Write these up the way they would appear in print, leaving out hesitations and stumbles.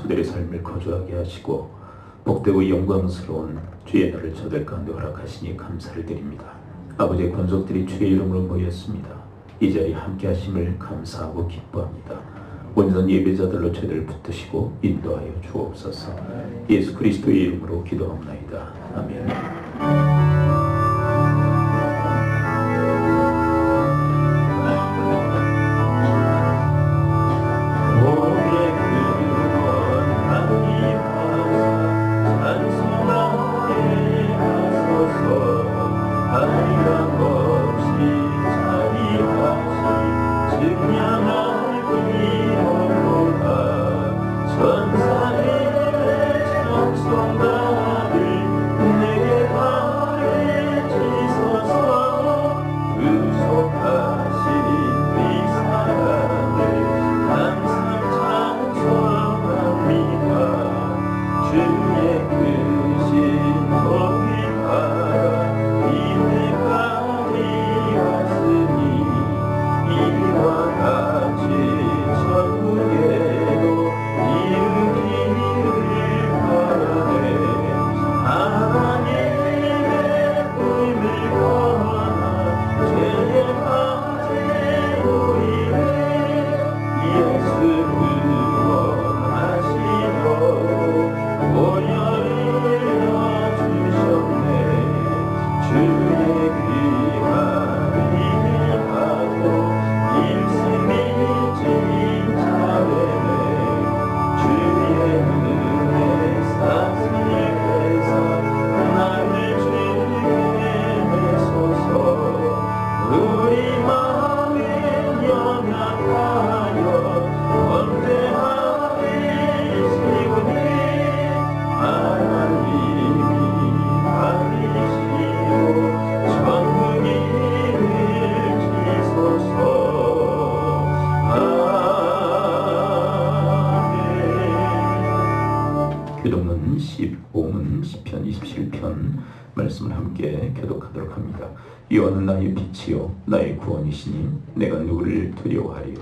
저들의 삶을 거주하게 하시고 복되고 영광스러운 주의 날을 저들 가운데 허락하시니 감사를 드립니다. 아버지의 권속들이 주의 이름으로 모였습니다. 이 자리에 함께 하심을 감사하고 기뻐합니다. 온전 예배자들로 저희를 붙드시고 인도하여 주옵소서. 예수 그리스도의 이름으로 기도합나이다. 아멘. 교독문 15문 10편 27편 말씀을 함께 교독하도록 합니다. 여호와는 나의 빛이요 나의 구원이시니 내가 누구를 두려워하리요.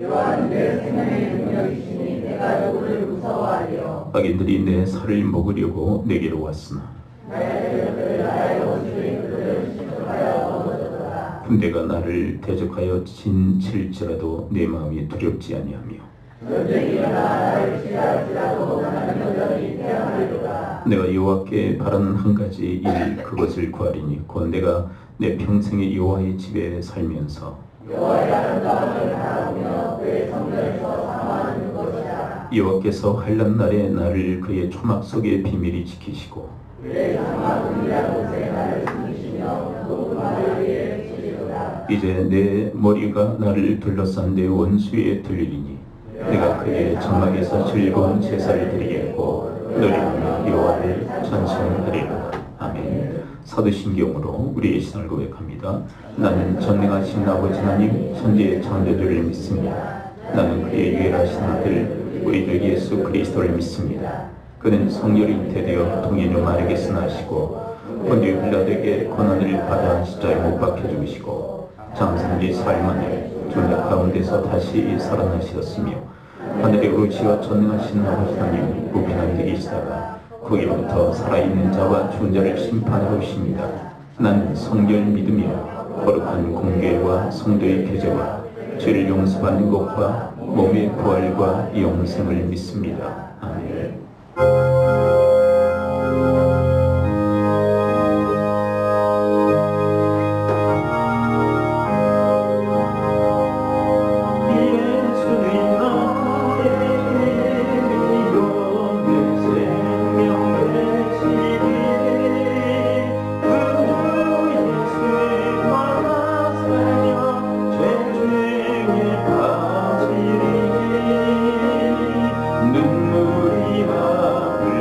여호와는 내 생명의 능력이시니 내가 누구를 무서워하리요. 악인들이 내 살을 먹으려고 내게로 왔으나 나의 원수의 그들을 신속하여 얻어들어라. 군대가 나를 대적하여 진칠지라도 내 마음이 두렵지 아니하며 전쟁이 일어나 나를 취할지라도 나는 여전히 태어나리로다. 내가 여호와께 바라는 한 가지 일 그것을 구하리니 곧 내가 내 평생에 여호와의 집에 살면서 여호와의 아름다움을 바라보며 그의 성전에서 사모하는 것이다. 여호와께서 환난 날에 나를 그의 초막 속에 비밀히 지키시고 그의 장막 은밀한 곳에 나를 숨기시며 녹음하를 위해 지리로다. 이제 내 머리가 나를 둘러싼 내 원수에 들리리니 내가 그의 장막에서 즐거운 제사를 드리겠고 너리하며 여호와를 찬송하리라. 아멘. 사도신경으로 우리의 신앙을 고백합니다. 나는 전능하신 아버지 하나님 천지의 창조주를 믿습니다. 나는 그의 유일하신 아들 우리 주 예수 그리스도를 믿습니다. 그는 성령이 잉태되어 동일녀 마리아에게서 나시고 본디오 빌라도에게 고난을 받아 십자가에 못 박혀 죽으시고 장사한 지 사흘 만에 존재 가운데서 다시 살아나셨으며 하늘에 오르시어 전능하신 아버지 하나님 우편한 데 계시다가 거기로부터 살아있는 자와 죽은 자를 심판하러 오십니다. 나는 성령을 믿으며 거룩한 공교회와 성도의 교제와 죄를 용서받는 것과 몸의 부활과 영생을 믿습니다. 아멘. 눈물이 마을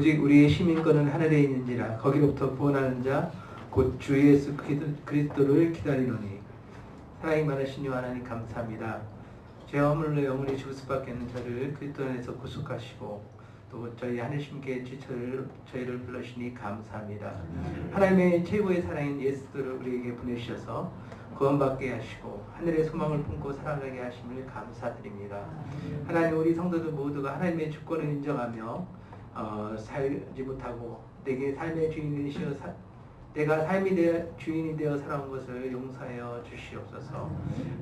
오직 우리의 시민권은 하늘에 있는지라 거기로부터 구원하는 자 곧 주 예수 그리스도를 기다리노니. 사랑이 많으신 주 하나님 감사합니다. 죄와 허물로 영원히 죽을 수밖에 없는 저를 그리스도 안에서 구속하시고 또 저희 하늘심께 저희를 불러주시니 감사합니다. 하나님의 최고의 사랑인 예수를 우리에게 보내주셔서 구원받게 하시고 하늘의 소망을 품고 살아가게 하심을 감사드립니다. 하나님, 우리 성도들 모두가 하나님의 주권을 인정하며 살지 못하고 내게 삶의 주인이시여 내가 삶의 주인이 되어 살아온 것을 용서하여 주시옵소서.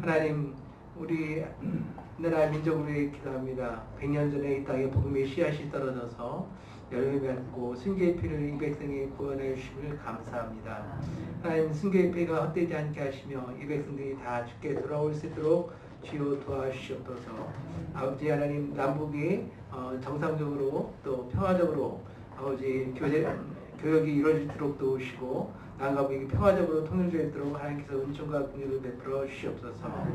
하나님, 우리 나라 민족을 위해 기도합니다. 100년 전에 이 땅에 복음의 씨앗이 떨어져서 열매 맺고 순교의 피를 이 백성에 구원해 주심을 감사합니다. 하나님, 순교의 피가 헛되지 않게 하시며 이 백성들이 다 주께 돌아올 수 있도록 주여 도와주시옵소서. 아버지 하나님, 남북이 정상적으로 또 평화적으로 아버지 교역이 이루어지도록 도우시고 남과 북이 평화적으로 통일되도록 하나님께서 은총과 긍휼을 베풀어 주시옵소서.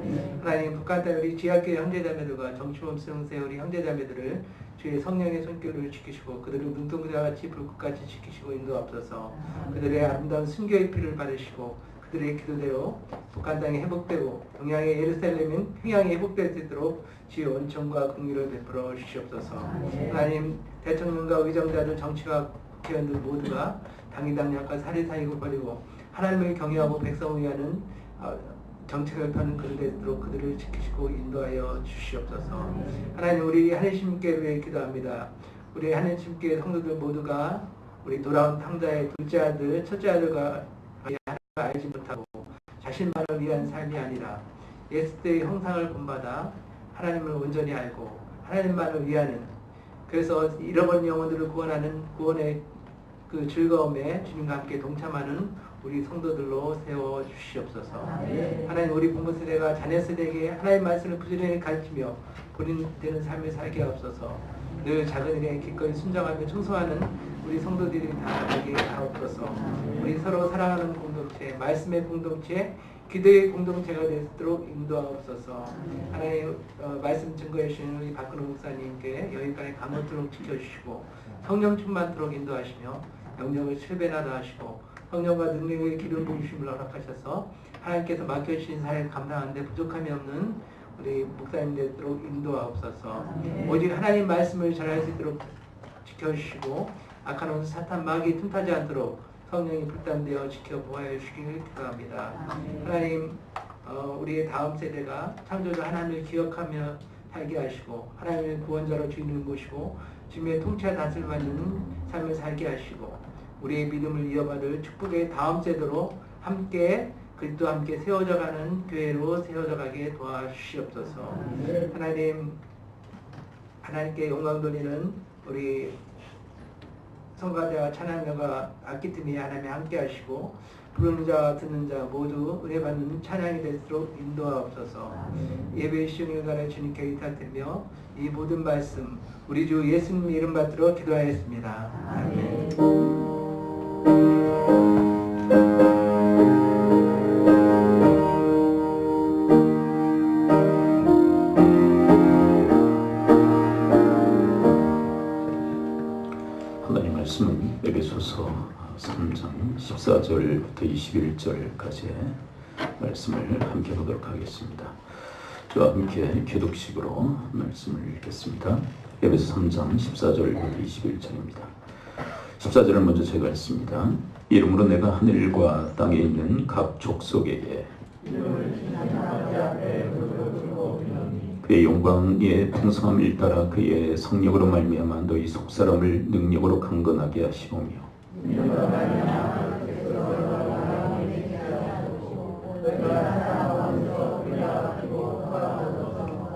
하나님, 북한 땅 우리 지하교회 형제자매들과 정치범 수용세 우리 형제자매들을 주의 성령의 손길을 지키시고 그들을 눈동자같이 불꽃같이 지키시고 인도하옵소서. 그들의 아름다운 순교의 피를 받으시고 그들의 기도대로 북한 땅이 회복되고 동양의 예루살렘은 평양이 회복될 수 있도록 주의 은총과 긍휼을 베풀어 주시옵소서. 하나님, 대통령과 의정자들, 정치가 국회의원들 모두가 당이당략과 사리사욕을 버리고 하나님을 경외하고 백성을 위하는 정책을 펴는 그들이 되도록 그들을 지키시고 인도하여 주시옵소서. 하나님, 우리 하늘심께 위해 기도합니다. 우리 하늘심께 성도들 모두가 우리 돌아온 탕자의 둘째 아들, 첫째 아들과 하나님을 알지 못하고 자신만을 위한 삶이 아니라 예수의 형상을 본받아 하나님을 온전히 알고 하나님만을 위하는, 그래서 잃어버린 영혼들을 구원하는 구원의 그 즐거움에 주님과 함께 동참하는 우리 성도들로 세워 주시옵소서. 하나님, 우리 부모 세대가 자녀 세대에게 하나님의 말씀을 부지런히 가르치며 본인 되는 삶을 살게 하옵소서. 늘 작은 일에 기꺼이 순종하며 충성하는 우리 성도들이 다 되게 하옵소서. 우리 서로 사랑하는 공동체, 말씀의 공동체, 기도의 공동체가 되도록 인도하옵소서. 하나님, 말씀 증거해 주시는 우리 박근호 목사님께 여기까지 강건토록 지켜주시고 성령 충만토록 인도하시며 영역을 7배나 더하시고 성령과 능력의 기름 부으심을 허락하셔서 하나님께서 맡겨주신 사역을 감당하는데 부족함이 없는 우리 목사님 되도록 인도하옵소서. 오직 하나님 말씀을 전할 수 있도록 지켜주시고 악한 원수 사탄 마귀 틈타지 않도록 성령이 불담되어 지켜보아야 주시기를 기도합니다. 하나님, 우리의 다음 세대가 창조주 하나님을 기억하며 살게 하시고 하나님의 구원자로 주인을 모시고 주님의 통치와 다스림을 받는 삶을 살게 하시고 우리의 믿음을 이어받을 축복의 다음 세대로 함께 그리스도와 함께 세워져가는 교회로 세워져가게 도와주시옵소서. 하나님께 영광 돌리는 우리 성가대와 찬양자가 악기팀이 하나님이 함께 하시고 부르는 자와 듣는 자 모두 은혜 받는 찬양이 될수록 인도하옵소서. 예배의 시간을 가려 주님께 의탁드리며 이 모든 말씀 우리 주 예수님 이름 받들어 기도하였습니다. 아멘. 하나님 말씀은 에베소서 3장 14절부터 21절까지의 말씀을 함께 보도록 하겠습니다. 저와 함께 교독식으로 말씀을 읽겠습니다. 에베소 3장 14절부터 21절입니다. 14절을 먼저 제가 읽습니다. 이름으로 내가 하늘과 땅에 있는 각 족속에게 그의 영광의 풍성함을 따라 그의 성령으로 말미암아 너희 속사람을 능력으로 강건하게 하시오며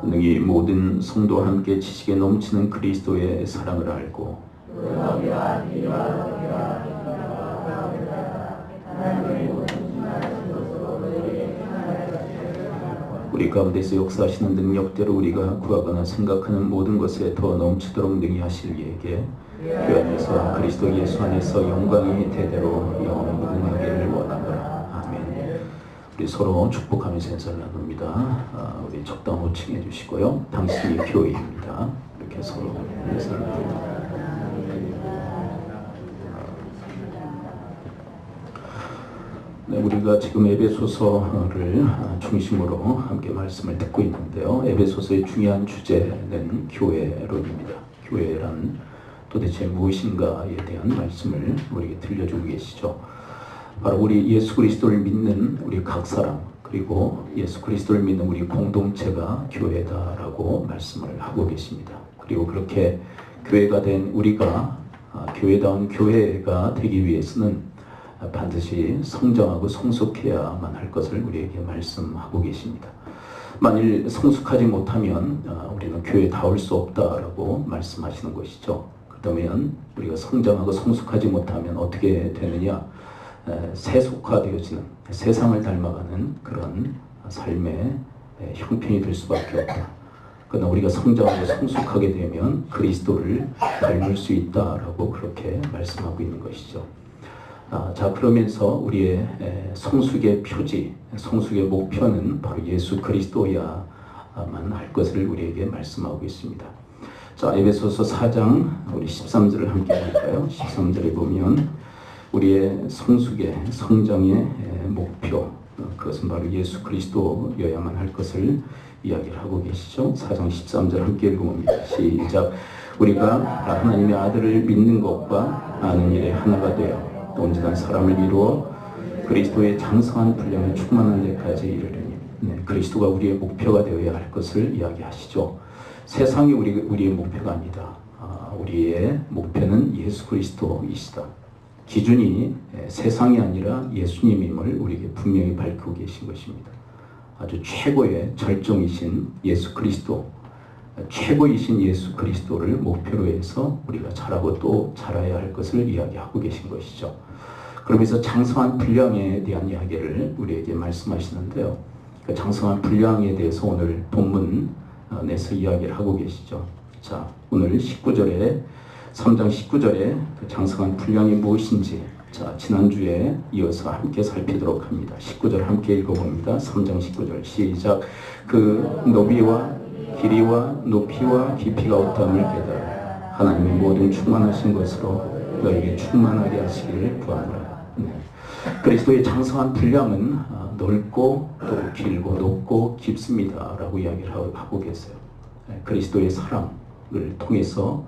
능히 모든 성도와 함께 지식에 넘치는 그리스도의 사랑을 알고 우리 가운데서 역사하시는 능력대로 우리가 구하거나 생각하는 모든 것에 더 넘치도록 능히 하실 이에게 교회 안에서 그리스도 예수 안에서 영광이 대대로 영원하기를 원하노라. 아멘. 우리 서로 축복하면서 인사를 나눕니다. 우리 적당 호칭해 주시고요. 당신이 교회입니다. 이렇게 서로 인사를 나눕니다. 네, 우리가 지금 에베소서를 중심으로 함께 말씀을 듣고 있는데요. 에베소서의 중요한 주제는 교회론입니다. 교회란 도대체 무엇인가에 대한 말씀을 우리에게 들려주고 계시죠. 바로 우리 예수 그리스도를 믿는 우리 각 사람, 그리고 예수 그리스도를 믿는 우리 공동체가 교회다라고 말씀을 하고 계십니다. 그리고 그렇게 교회가 된 우리가 교회다운 교회가 되기 위해서는 반드시 성장하고 성숙해야만 할 것을 우리에게 말씀하고 계십니다. 만일 성숙하지 못하면 우리는 교회다울 수 없다라고 말씀하시는 것이죠. 그렇다면 우리가 성장하고 성숙하지 못하면 어떻게 되느냐? 세속화되어지는, 세상을 닮아가는 그런 삶의 형편이 될 수밖에 없다. 그러나 우리가 성장하고 성숙하게 되면 그리스도를 닮을 수 있다라고 그렇게 말씀하고 있는 것이죠. 자, 그러면서 우리의 성숙의 표지, 성숙의 목표는 바로 예수 그리스도야만 할 것을 우리에게 말씀하고 있습니다. 자, 에베소서 4장 우리 13절을 함께 볼까요? 13절에 보면 우리의 성숙의 성장의 목표, 그것은 바로 예수 그리스도여야만 할 것을 이야기를 하고 계시죠. 4장 13절 함께 읽어봅니다. 시작. 우리가 하나님의 아들을 믿는 것과 아는 일에 하나가 되어 온전한 사람을 이루어 그리스도의 장성한 분량에 충만한 데까지 이르리니. 네, 그리스도가 우리의 목표가 되어야 할 것을 이야기하시죠. 세상이 우리의 목표가 아니다. 우리의 목표는 예수 그리스도이시다. 기준이 세상이 아니라 예수님임을 우리에게 분명히 밝히고 계신 것입니다. 아주 최고의 절정이신 예수 그리스도, 최고이신 예수 그리스도를 목표로 해서 우리가 자라고 또 자라야 할 것을 이야기하고 계신 것이죠. 그러면서 장성한 분량에 대한 이야기를 우리에게 말씀하시는데요. 그 장성한 분량에 대해서 오늘 본문에서 이야기를 하고 계시죠. 자, 오늘 19절에 3장 19절에 그 장성한 분량이 무엇인지, 자, 지난주에 이어서 함께 살피도록 합니다. 19절 함께 읽어봅니다. 3장 19절 시작. 그 너비와 길이와 높이와 깊이가 어떠함을 깨달아 하나님의 모든 충만하신 것으로 너에게 충만하게 하시기를 구하노라. 네. 그리스도의 장성한 분량은 넓고 또 길고 높고 깊습니다 라고 이야기를 하고 계세요. 네. 그리스도의 사랑을 통해서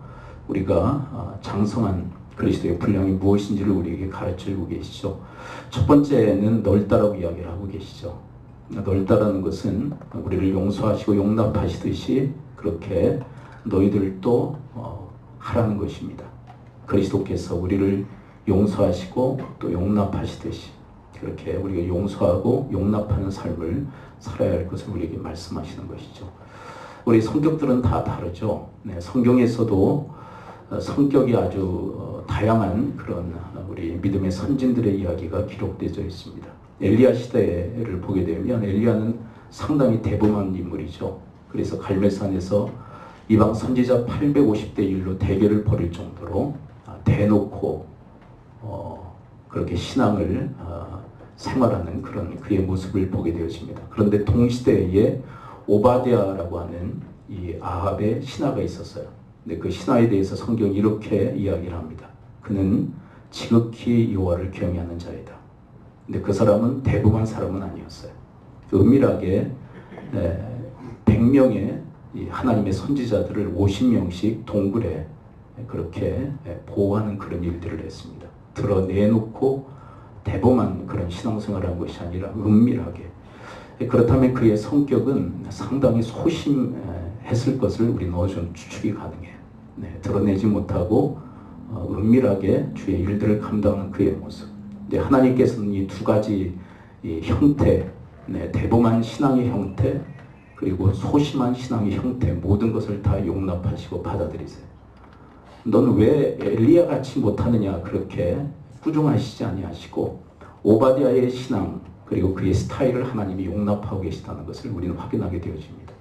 우리가 장성한 그리스도의 분량이 무엇인지를 우리에게 가르치고 계시죠. 첫 번째는 넓다라고 이야기를 하고 계시죠. 넓다라는 것은 우리를 용서하시고 용납하시듯이 그렇게 너희들도 하라는 것입니다. 그리스도께서 우리를 용서하시고 또 용납하시듯이 그렇게 우리가 용서하고 용납하는 삶을 살아야 할 것을 우리에게 말씀하시는 것이죠. 우리 성격들은 다 다르죠. 네, 성경에서도 성격이 아주 다양한 그런 우리 믿음의 선진들의 이야기가 기록되어 있습니다. 엘리야 시대를 보게 되면 엘리야는 상당히 대범한 인물이죠. 그래서 갈멜산에서 이방 선지자 850대 1로 대결을 벌일 정도로 대놓고 그렇게 신앙을 생활하는 그런 그의 모습을 보게 되어집니다. 그런데 동시대에 오바댜라고 하는 이 아합의 신하가 있었어요. 근데 그 신하에 대해서 성경이 이렇게 이야기를 합니다. 그는 지극히 여호와를 경외하는 자이다. 근데 그 사람은 대범한 사람은 아니었어요. 은밀하게 100명의 하나님의 선지자들을 50명씩 동굴에 그렇게 보호하는 그런 일들을 했습니다. 드러내놓고 대범한 그런 신앙생활을 한 것이 아니라 은밀하게. 그렇다면 그의 성격은 상당히 소심했을 것을 우리는 어느 정도 추측이 가능해요. 네, 드러내지 못하고 은밀하게 주의 일들을 감당하는 그의 모습. 하나님께서는 이 두 가지 이 형태, 네, 대범한 신앙의 형태, 그리고 소심한 신앙의 형태, 모든 것을 다 용납하시고 받아들이세요. 너는 왜 엘리야 같이 못하느냐 그렇게 꾸중하시지 아니하시고 오바댜의 신앙 그리고 그의 스타일을 하나님이 용납하고 계시다는 것을 우리는 확인하게 되어집니다.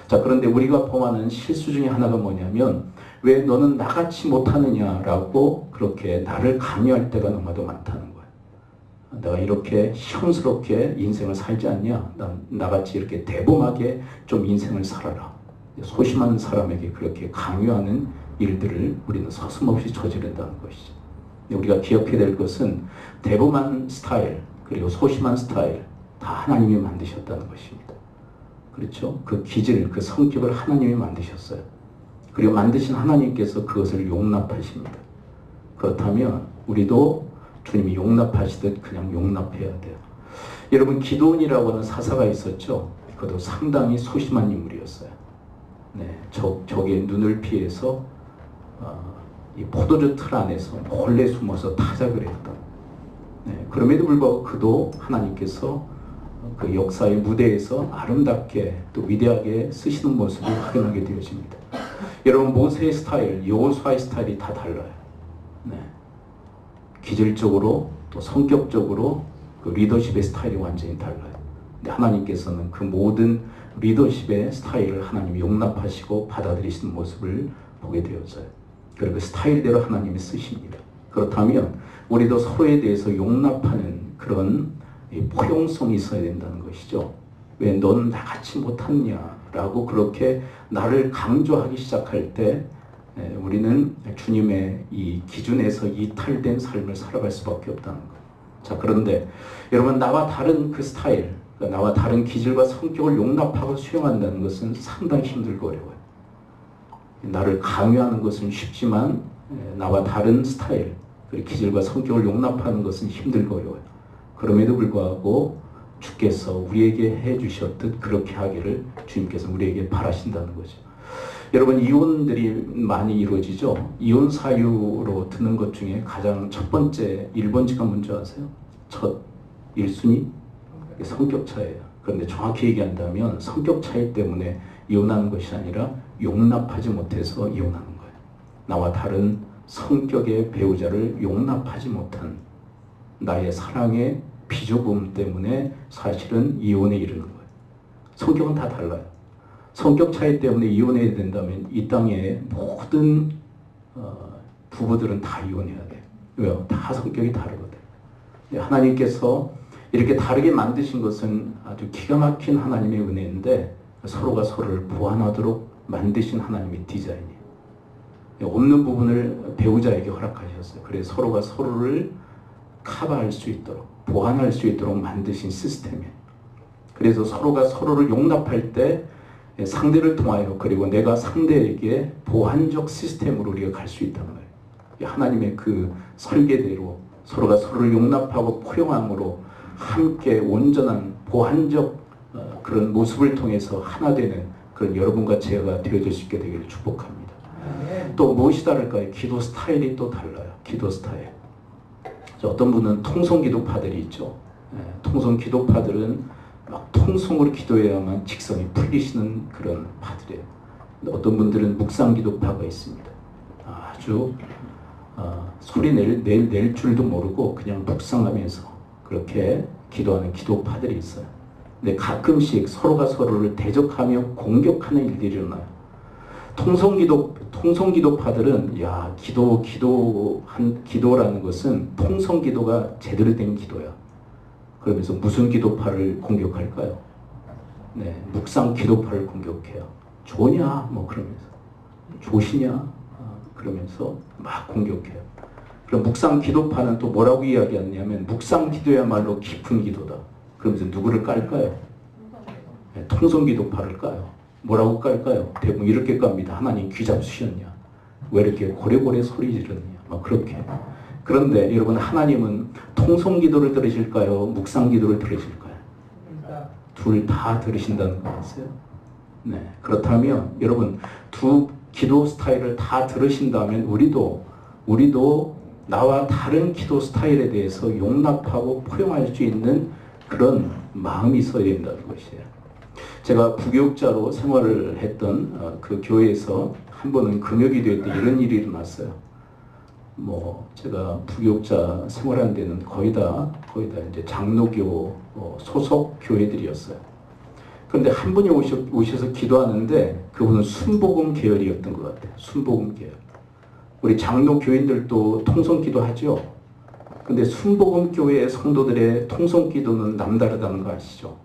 자, 그런데 우리가 범하는 실수 중에 하나가 뭐냐면 왜 너는 나같이 못하느냐라고 그렇게 나를 강요할 때가 너무나도 많다는 거예요. 내가 이렇게 시험스럽게 인생을 살지 않냐? 나같이 이렇게 대범하게 좀 인생을 살아라. 소심한 사람에게 그렇게 강요하는 일들을 우리는 서슴없이 저지른다는 것이죠. 우리가 기억해야 될 것은 대범한 스타일, 그리고 소심한 스타일 다 하나님이 만드셨다는 것입니다. 그렇죠? 그 기질, 그 성격을 하나님이 만드셨어요. 그리고 만드신 하나님께서 그것을 용납하십니다. 그렇다면 우리도 주님이 용납하시듯 그냥 용납해야 돼요. 여러분, 기드온이라고 하는 사사가 있었죠. 그도 상당히 소심한 인물이었어요. 네, 적의 눈을 피해서 이 포도주 틀 안에서 몰래 숨어서 타작을 했던. 네, 그럼에도 불구하고 그도 하나님께서 그 역사의 무대에서 아름답게 또 위대하게 쓰시는 모습을 확인하게 되어집니다. 여러분, 모세의 스타일, 여호수아의 스타일이 다 달라요. 네. 기질적으로 또 성격적으로 그 리더십의 스타일이 완전히 달라요. 근데 하나님께서는 그 모든 리더십의 스타일을 하나님이 용납하시고 받아들이시는 모습을 보게 되어져요. 그리고 그 스타일대로 하나님이 쓰십니다. 그렇다면 우리도 서로에 대해서 용납하는 그런 포용성이 있어야 된다는 것이죠. 왜 넌 나같이 못하느냐라고 그렇게 나를 강조하기 시작할 때 우리는 주님의 이 기준에서 이탈된 삶을 살아갈 수밖에 없다는 것. 자, 그런데 여러분, 나와 다른 그 스타일, 나와 다른 기질과 성격을 용납하고 수용한다는 것은 상당히 힘들고 어려워요. 나를 강요하는 것은 쉽지만 나와 다른 스타일, 그리고 기질과 성격을 용납하는 것은 힘들고 어려워요. 그럼에도 불구하고 주께서 우리에게 해주셨듯 그렇게 하기를 주님께서 우리에게 바라신다는 거죠. 여러분, 이혼들이 많이 이루어지죠. 이혼 사유로 드는 것 중에 가장 첫 번째 1번지가 뭔지 아세요? 첫 1순위? 성격 차이예요. 그런데 정확히 얘기한다면 성격 차이 때문에 이혼하는 것이 아니라 용납하지 못해서 이혼하는 거예요. 나와 다른 성격의 배우자를 용납하지 못한 나의 사랑의 비좁음 때문에 사실은 이혼에 이르는 거예요. 성격은 다 달라요. 성격 차이 때문에 이혼해야 된다면 이 땅의 모든 부부들은 다 이혼해야 돼요. 왜요? 다 성격이 다르거든요. 하나님께서 이렇게 다르게 만드신 것은 아주 기가 막힌 하나님의 은혜인데 서로가 서로를 보완하도록 만드신 하나님의 디자인이에요. 없는 부분을 배우자에게 허락하셨어요. 그래서 서로가 서로를 커버할 수 있도록, 보완할 수 있도록 만드신 시스템이에요. 그래서 서로가 서로를 용납할 때 상대를 통하여, 그리고 내가 상대에게 보완적 시스템으로 우리가 갈 수 있다는 거예요. 하나님의 그 설계대로 서로가 서로를 용납하고 포용함으로 함께 온전한 보완적 그런 모습을 통해서 하나 되는 그런 여러분과 제가 되어질 수 있게 되기를 축복합니다. 또 무엇이 다를까요? 기도 스타일이 또 달라요. 기도 스타일. 어떤 분은 통성기도파들이 있죠. 통성 기도파들은 막 통성으로 기도해야만 직성이 풀리시는 그런 파들이에요. 어떤 분들은 묵상기도파가 있습니다. 아주 소리 낼 줄도 모르고 그냥 묵상하면서 그렇게 기도하는 기도파들이 있어요. 근데 가끔씩 서로가 서로를 대적하며 공격하는 일들이 일어나요. 통성기도파들은 기도라는 것은 통성기도가 제대로 된 기도야. 그러면서 무슨 기도파를 공격할까요? 네, 묵상 기도파를 공격해요. 좋냐? 뭐 그러면서. 좋으시냐? 그러면서 막 공격해요. 그럼 묵상 기도파는 또 뭐라고 이야기하냐면 묵상 기도야말로 깊은 기도다. 그러면서 누구를 깔까요? 네, 통성 기도파를 까요. 뭐라고 깔까요? 대부분 이렇게 깝니다. 하나님 귀 잡수셨냐? 왜 이렇게 고래고래 소리 지르느냐? 막 그렇게. 그런데 여러분, 하나님은 통성 기도를 들으실까요? 묵상 기도를 들으실까요? 둘 다 들으신다는 거 아세요? 네. 그렇다면 여러분, 두 기도 스타일을 다 들으신다면 우리도 나와 다른 기도 스타일에 대해서 용납하고 포용할 수 있는 그런 마음이 있어야 된다는 것이에요. 제가 부교육자로 생활을 했던 그 교회에서 한 번은 금요기도회 때 이런 일이 일어났어요. 제가 부교육자 생활한 데는 거의 다 이제 장로교 소속 교회들이었어요. 그런데 한 분이 오셔서 기도하는데 그분은 순복음 계열이었던 것 같아요. 순복음 계열. 우리 장로 교인들도 통성 기도하죠. 근데 순복음 교회의 성도들의 통성 기도는 남다르다는 거 아시죠?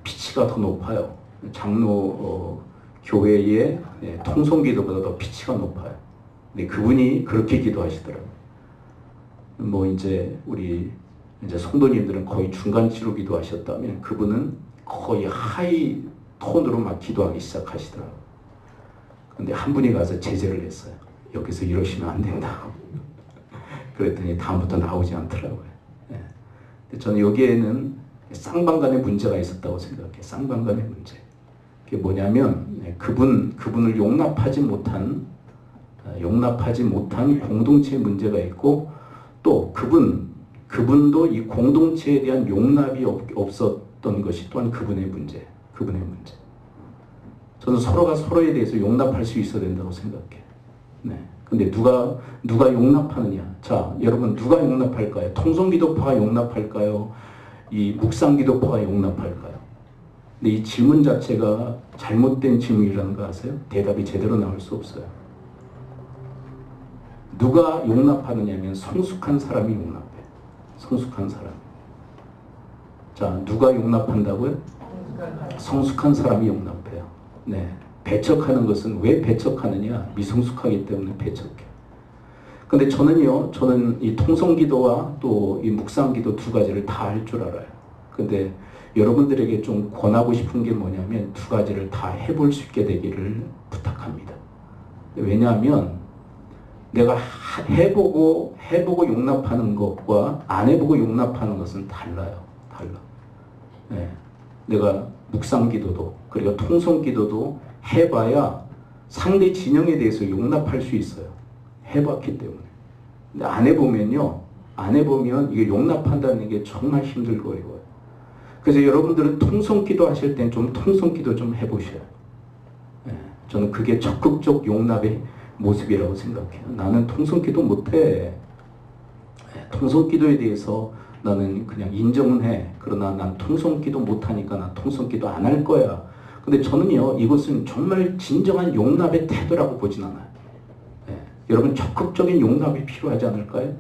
피치가 더 높아요. 장로 교회의 통성 기도보다 더 피치가 높아요. 근데 그분이 그렇게 기도하시더라고요. 이제 우리 이제 성도님들은 거의 중간치로 기도하셨다면 그분은 거의 하이 톤으로 막 기도하기 시작하시더라고요. 근데 한 분이 가서 제재를 했어요. 여기서 이러시면 안 된다고. 그랬더니 다음부터 나오지 않더라고요. 예. 근데 저는 여기에는 쌍방간의 문제가 있었다고 생각해요. 쌍방간의 문제. 그게 뭐냐면 그분을 용납하지 못한 공동체의 문제가 있고, 또 그분도 이 공동체에 대한 용납이 없었던 것이 또한 그분의 문제. 저는 서로가 서로에 대해서 용납할 수 있어야 된다고 생각해요. 네. 근데 누가 용납하느냐? 자, 여러분 누가 용납할까요? 통성기도파가 용납할까요? 이 묵상기도파가 용납할까요? 근데 이 질문 자체가 잘못된 질문이라는 거 아세요? 대답이 제대로 나올 수 없어요. 누가 용납하느냐면 성숙한 사람이 용납해요. 성숙한 사람. 자, 누가 용납한다고요? 성숙한 사람이 용납해요. 네. 배척하는 것은 왜 배척하느냐? 미성숙하기 때문에 배척해. 근데 저는 이 통성기도와 또 이 묵상기도 두 가지를 다 할 줄 알아요. 근데 여러분들에게 좀 권하고 싶은 게 뭐냐면 두 가지를 다 해볼 수 있게 되기를 부탁합니다. 왜냐하면 내가 해보고 용납하는 것과 안 해보고 용납하는 것은 달라요. 네. 내가 묵상기도도 그리고 통성기도도 해봐야 상대 진영에 대해서 용납할 수 있어요. 해봤기 때문에. 근데 안 해보면 이게 용납한다는 게 정말 힘들 거예요. 그래서 여러분들은 통성기도 하실 땐 좀 통성기도 좀 해보셔요. 네. 저는 그게 적극적 용납의 모습이라고 생각해요. 나는 통성기도 못해. 통성기도에 대해서 나는 그냥 인정은 해. 그러나 난 통성기도 못하니까 난 통성기도 안 할 거야. 근데 저는요, 이것은 정말 진정한 용납의 태도라고 보진 않아요. 여러분 적극적인 용납이 필요하지 않을까요?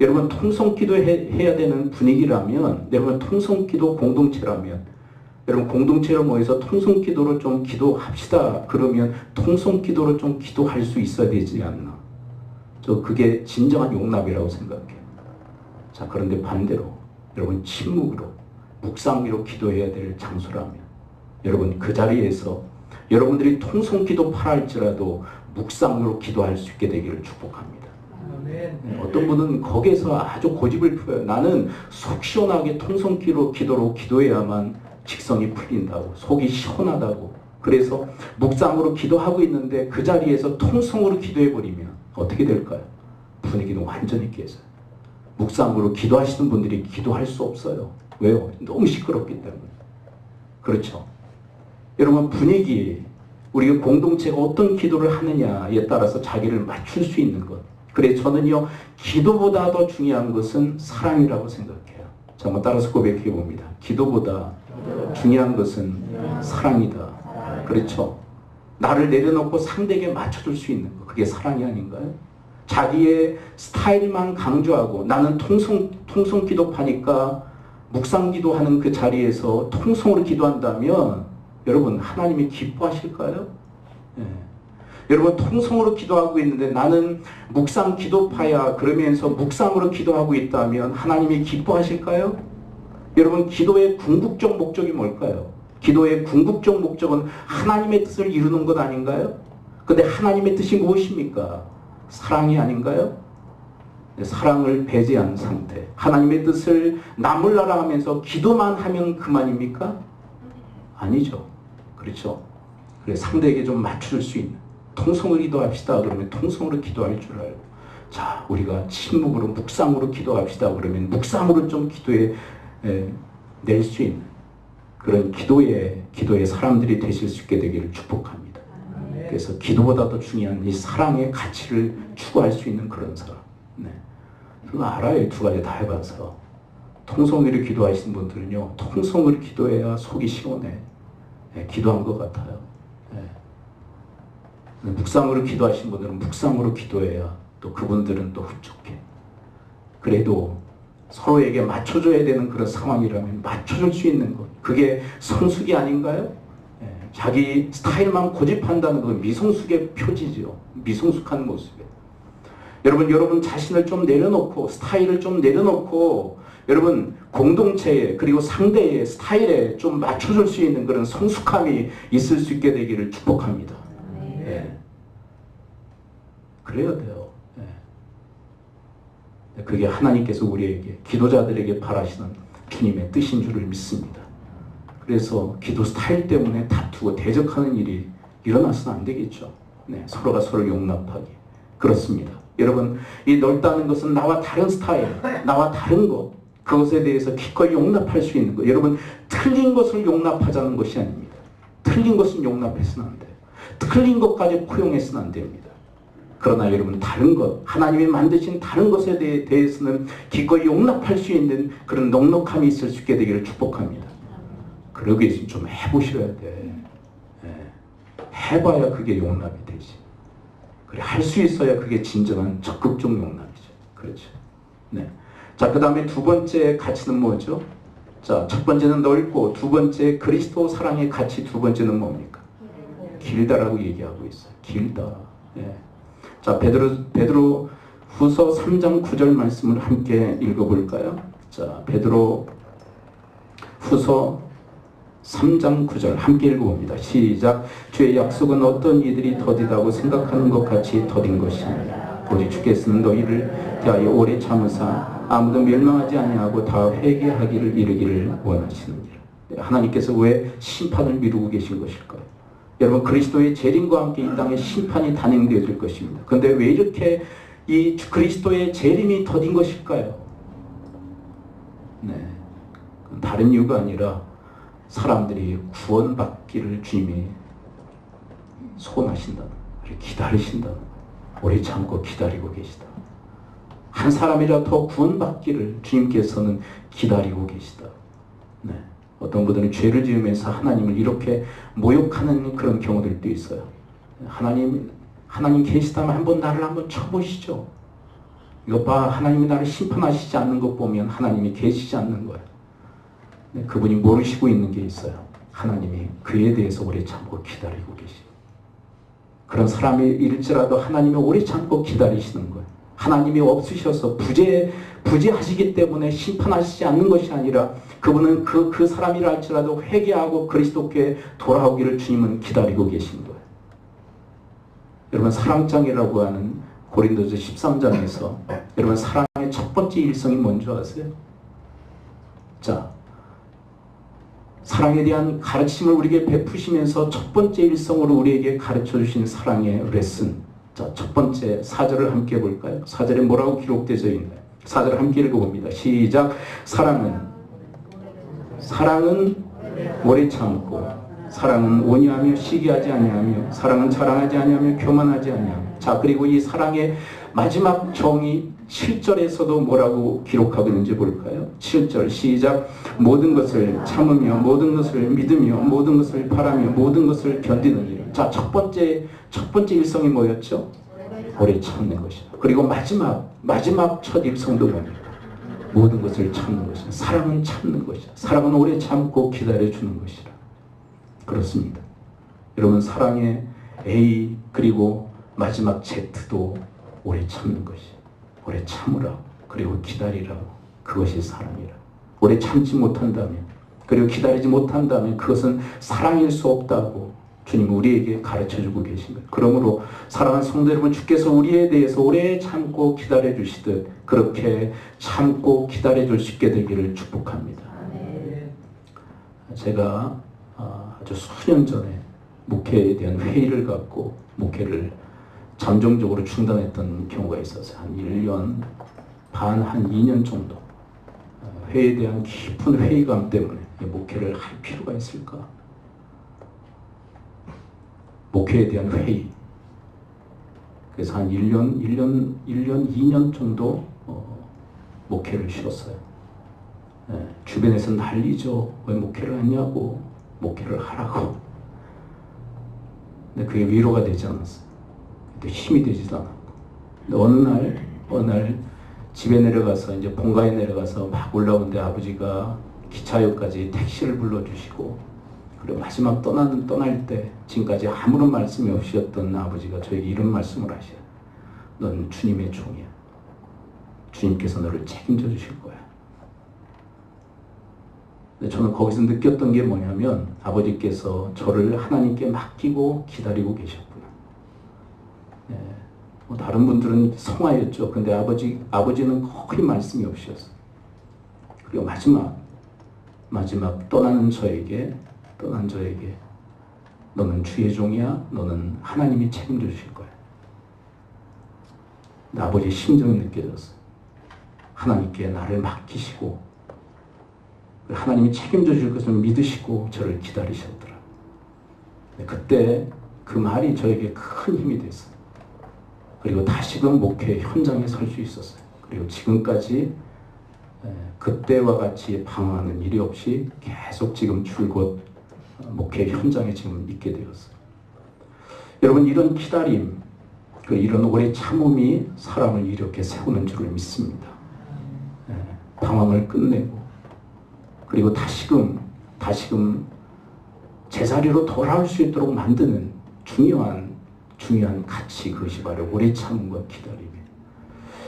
여러분 통성기도 해야 되는 분위기라면, 여러분 통성기도 공동체라면, 여러분 공동체로 모여서 통성기도를 좀 기도합시다. 그러면 통성기도를 좀 기도할 수 있어야 되지 않나. 그게 진정한 용납이라고 생각해요. 자, 그런데 반대로 여러분 침묵으로 묵상기로 기도해야 될 장소라면 여러분 그 자리에서 여러분들이 통성기도 팔할지라도 묵상으로 기도할 수 있게 되기를 축복합니다. 어떤 분은 거기에서 아주 고집을 펴요. 나는 속 시원하게 통성기도로 기도해야만 직성이 풀린다고, 속이 시원하다고. 그래서 묵상으로 기도하고 있는데 그 자리에서 통성으로 기도해버리면 어떻게 될까요? 분위기는 완전히 깨져요. 묵상으로 기도하시는 분들이 기도할 수 없어요. 왜요? 너무 시끄럽기 때문에. 그렇죠? 여러분 분위기, 우리가 공동체가 어떤 기도를 하느냐에 따라서 자기를 맞출 수 있는 것. 그래서 저는요, 기도보다 더 중요한 것은 사랑이라고 생각해요. 자, 한번 따라서 고백해 봅니다. 기도보다 중요한 것은 사랑이다. 그렇죠? 나를 내려놓고 상대에게 맞춰줄 수 있는 것. 그게 사랑이 아닌가요? 자기의 스타일만 강조하고 나는 통성 기도파니까 묵상 기도하는 그 자리에서 통성으로 기도한다면 여러분 하나님이 기뻐하실까요? 네. 여러분 통성으로 기도하고 있는데 나는 묵상 기도파야 그러면서 묵상으로 기도하고 있다면 하나님이 기뻐하실까요? 여러분 기도의 궁극적 목적이 뭘까요? 기도의 궁극적 목적은 하나님의 뜻을 이루는 것 아닌가요? 근데 하나님의 뜻이 무엇입니까? 사랑이 아닌가요? 사랑을 배제한 상태. 하나님의 뜻을 나몰라라 하면서 기도만 하면 그만입니까? 아니죠. 그렇죠? 그래서 상대에게 좀 맞출 수 있는 통성으로 기도합시다. 그러면 통성으로 기도할 줄 알고, 자 우리가 침묵으로 묵상으로 기도합시다. 그러면 묵상으로 좀 기도에 낼 수 있는 그런 기도의 사람들이 되실 수 있게 되기를 축복합니다. 그래서 기도보다 더 중요한 이 사랑의 가치를 추구할 수 있는 그런 사람. 네. 그거 알아요. 두 가지 다 해봐서. 통성으로 기도하시는 분들은요, 통성으로 기도해야 속이 시원해. 네, 기도한 것 같아요. 네. 묵상으로 기도하시는 분들은 묵상으로 기도해야 또 그분들은 또 흡족해. 그래도 서로에게 맞춰줘야 되는 그런 상황이라면 맞춰줄 수 있는 것. 그게 성숙이 아닌가요? 자기 스타일만 고집한다는 건 미성숙의 표지죠. 미성숙한 모습에. 여러분 자신을 좀 내려놓고 스타일을 좀 내려놓고 여러분 공동체에 그리고 상대의 스타일에 좀 맞춰줄 수 있는 그런 성숙함이 있을 수 있게 되기를 축복합니다. 네. 그래야 돼요. 네. 그게 하나님께서 우리에게 기도자들에게 바라시는 주님의 뜻인 줄을 믿습니다. 그래서 기도 스타일 때문에 다투고 대적하는 일이 일어나서는 안 되겠죠. 네, 서로가 서로를 용납하기. 그렇습니다. 여러분, 이 넓다는 것은 나와 다른 스타일, 나와 다른 것, 그것에 대해서 기꺼이 용납할 수 있는 것. 여러분, 틀린 것을 용납하자는 것이 아닙니다. 틀린 것은 용납해서는 안 돼요. 틀린 것까지 포용해서는 안 됩니다. 그러나 여러분, 다른 것, 하나님이 만드신 다른 것에 대해서는 기꺼이 용납할 수 있는 그런 넉넉함이 있을 수 있게 되기를 축복합니다. 그러기 위해서 좀 해보셔야 돼. 해봐야 그게 용납이 되지. 그래, 할 수 있어야 그게 진정한 적극적 용납이죠. 그렇죠. 네. 자, 그 다음에 두 번째 가치는 뭐죠? 자, 첫 번째는 넓고, 두 번째 그리스도 사랑의 가치, 두 번째는 뭡니까? 길다라고 얘기하고 있어요. 길다. 예. 자, 베드로 후서 3장 9절 말씀을 함께 읽어볼까요? 자, 베드로 후서 3장 9절 함께 읽어봅니다. 시작. 주의 약속은 어떤 이들이 더디다고 생각하는 것 같이 더딘 것이 아니라 오직 주께서는 너희를 대하여 오래 참으사 아무도 멸망하지 아니하고 다 회개하기를 이르기를 원하시느니라. 하나님께서 왜 심판을 미루고 계신 것일까요? 여러분, 그리스도의 재림과 함께 이 땅에 심판이 단행되어질 것입니다. 그런데 왜 이렇게 이 그리스도의 재림이 더딘 것일까요? 네, 다른 이유가 아니라 사람들이 구원받기를 주님이 소원하신다, 기다리신다, 오래 참고 기다리고 계시다. 한 사람이라도 구원받기를 주님께서는 기다리고 계시다. 네. 어떤 분들은 죄를 지으면서 하나님을 이렇게 모욕하는 그런 경우들도 있어요. 하나님 계시다면 한번 나를 한번 쳐보시죠. 이것 봐, 하나님이 나를 심판하시지 않는 것 보면 하나님이 계시지 않는 거예요. 네, 그분이 모르시고 있는 게 있어요. 하나님이 그에 대해서 오래 참고 기다리고 계시고, 그런 사람일지라도 하나님이 오래 참고 기다리시는 거예요. 하나님이 없으셔서 부재하시기 때문에 심판하시지 않는 것이 아니라 그분은 그 사람이라 할지라도 회개하고 그리스도께 돌아오기를 주님은 기다리고 계신 거예요. 여러분, 사랑장이라고 하는 고린도서 13장에서 여러분, 사랑의 첫 번째 일성이 뭔지 아세요? 자, 사랑에 대한 가르침을 우리에게 베푸시면서 첫 번째 일성으로 우리에게 가르쳐 주신 사랑의 레슨. 자, 첫 번째 4절을 함께 볼까요? 4절에 뭐라고 기록되어 있나요? 4절 함께 읽어봅니다. 시작. 사랑은 오래 참고, 사랑은 온유하며 시기하지 아니하며, 사랑은 자랑하지 아니하며 교만하지 아니하며. 자, 그리고 이 사랑의 마지막 정의 7절에서도 뭐라고 기록하고 있는지 볼까요? 7절 시작. 모든 것을 참으며, 모든 것을 믿으며, 모든 것을 바라며, 모든 것을 견디느니라. 자, 첫 번째 일성이 뭐였죠? 오래 참는 것이다. 그리고 마지막 첫 일성도 뭡니까? 모든 것을 참는 것이다. 사랑은 참는 것이다. 사랑은 오래 참고 기다려주는 것이다. 그렇습니다. 여러분, 사랑의 A 그리고 마지막 Z도 오래 참는 것이다. 오래 참으라. 그리고 기다리라고. 그것이 사랑이라. 오래 참지 못한다면, 그리고 기다리지 못한다면 그것은 사랑일 수 없다고 주님은 우리에게 가르쳐주고 계신 거예요. 그러므로 사랑하는 성도 여러분, 주께서 우리에 대해서 오래 참고 기다려주시듯 그렇게 참고 기다려줄 수 있게 되기를 축복합니다. 제가 아주 수년 전에 목회에 대한 회의를 갖고 목회를 잠정적으로 중단했던 경우가 있어서 한 1년 반, 한 2년 정도 회의에 대한 깊은 회의감 때문에 목회를 할 필요가 있을까? 목회에 대한 회의. 그래서 한 1년, 2년 정도 목회를 쉬었어요. 주변에서 난리죠. 왜 목회를 하냐고, 목회를 하라고. 근데 그게 위로가 되지 않았어요. 근데 힘이 되지도 않았고. 근데 어느 날 집에 내려가서 이제 본가에 내려가서 막 올라오는데 아버지가 기차역까지 택시를 불러주시고, 그리고 마지막 떠날 때 지금까지 아무런 말씀이 없으셨던 아버지가 저에게 이런 말씀을 하셔요. 넌 주님의 종이야. 주님께서 너를 책임져 주실 거야. 근데 저는 거기서 느꼈던 게 뭐냐면 아버지께서 저를 하나님께 맡기고 기다리고 계셨구나. 예, 뭐 다른 분들은 성화였죠. 근데 아버지는 거의 말씀이 없으셨어요. 그리고 마지막 떠난 저에게 너는 주의 종이야. 너는 하나님이 책임져 주실 거야. 근데 아버지의 심정이 느껴졌어요. 하나님께 나를 맡기시고 하나님이 책임져 줄 것을 믿으시고 저를 기다리셨더라. 그때 그 말이 저에게 큰 힘이 됐어요. 그리고 다시금 목회 현장에 설 수 있었어요. 그리고 지금까지 그때와 같이 방황하는 일이 없이 계속 지금 줄곧 목회 현장에 지금 있게 되었어요. 여러분, 이런 기다림, 이런 오래 참음이 사람을 이렇게 세우는 줄을 믿습니다. 방황을 끝내고 그리고 다시금 제자리로 돌아올 수 있도록 만드는 중요한 가치, 그것이 바로 오래 참음과 기다림이에요.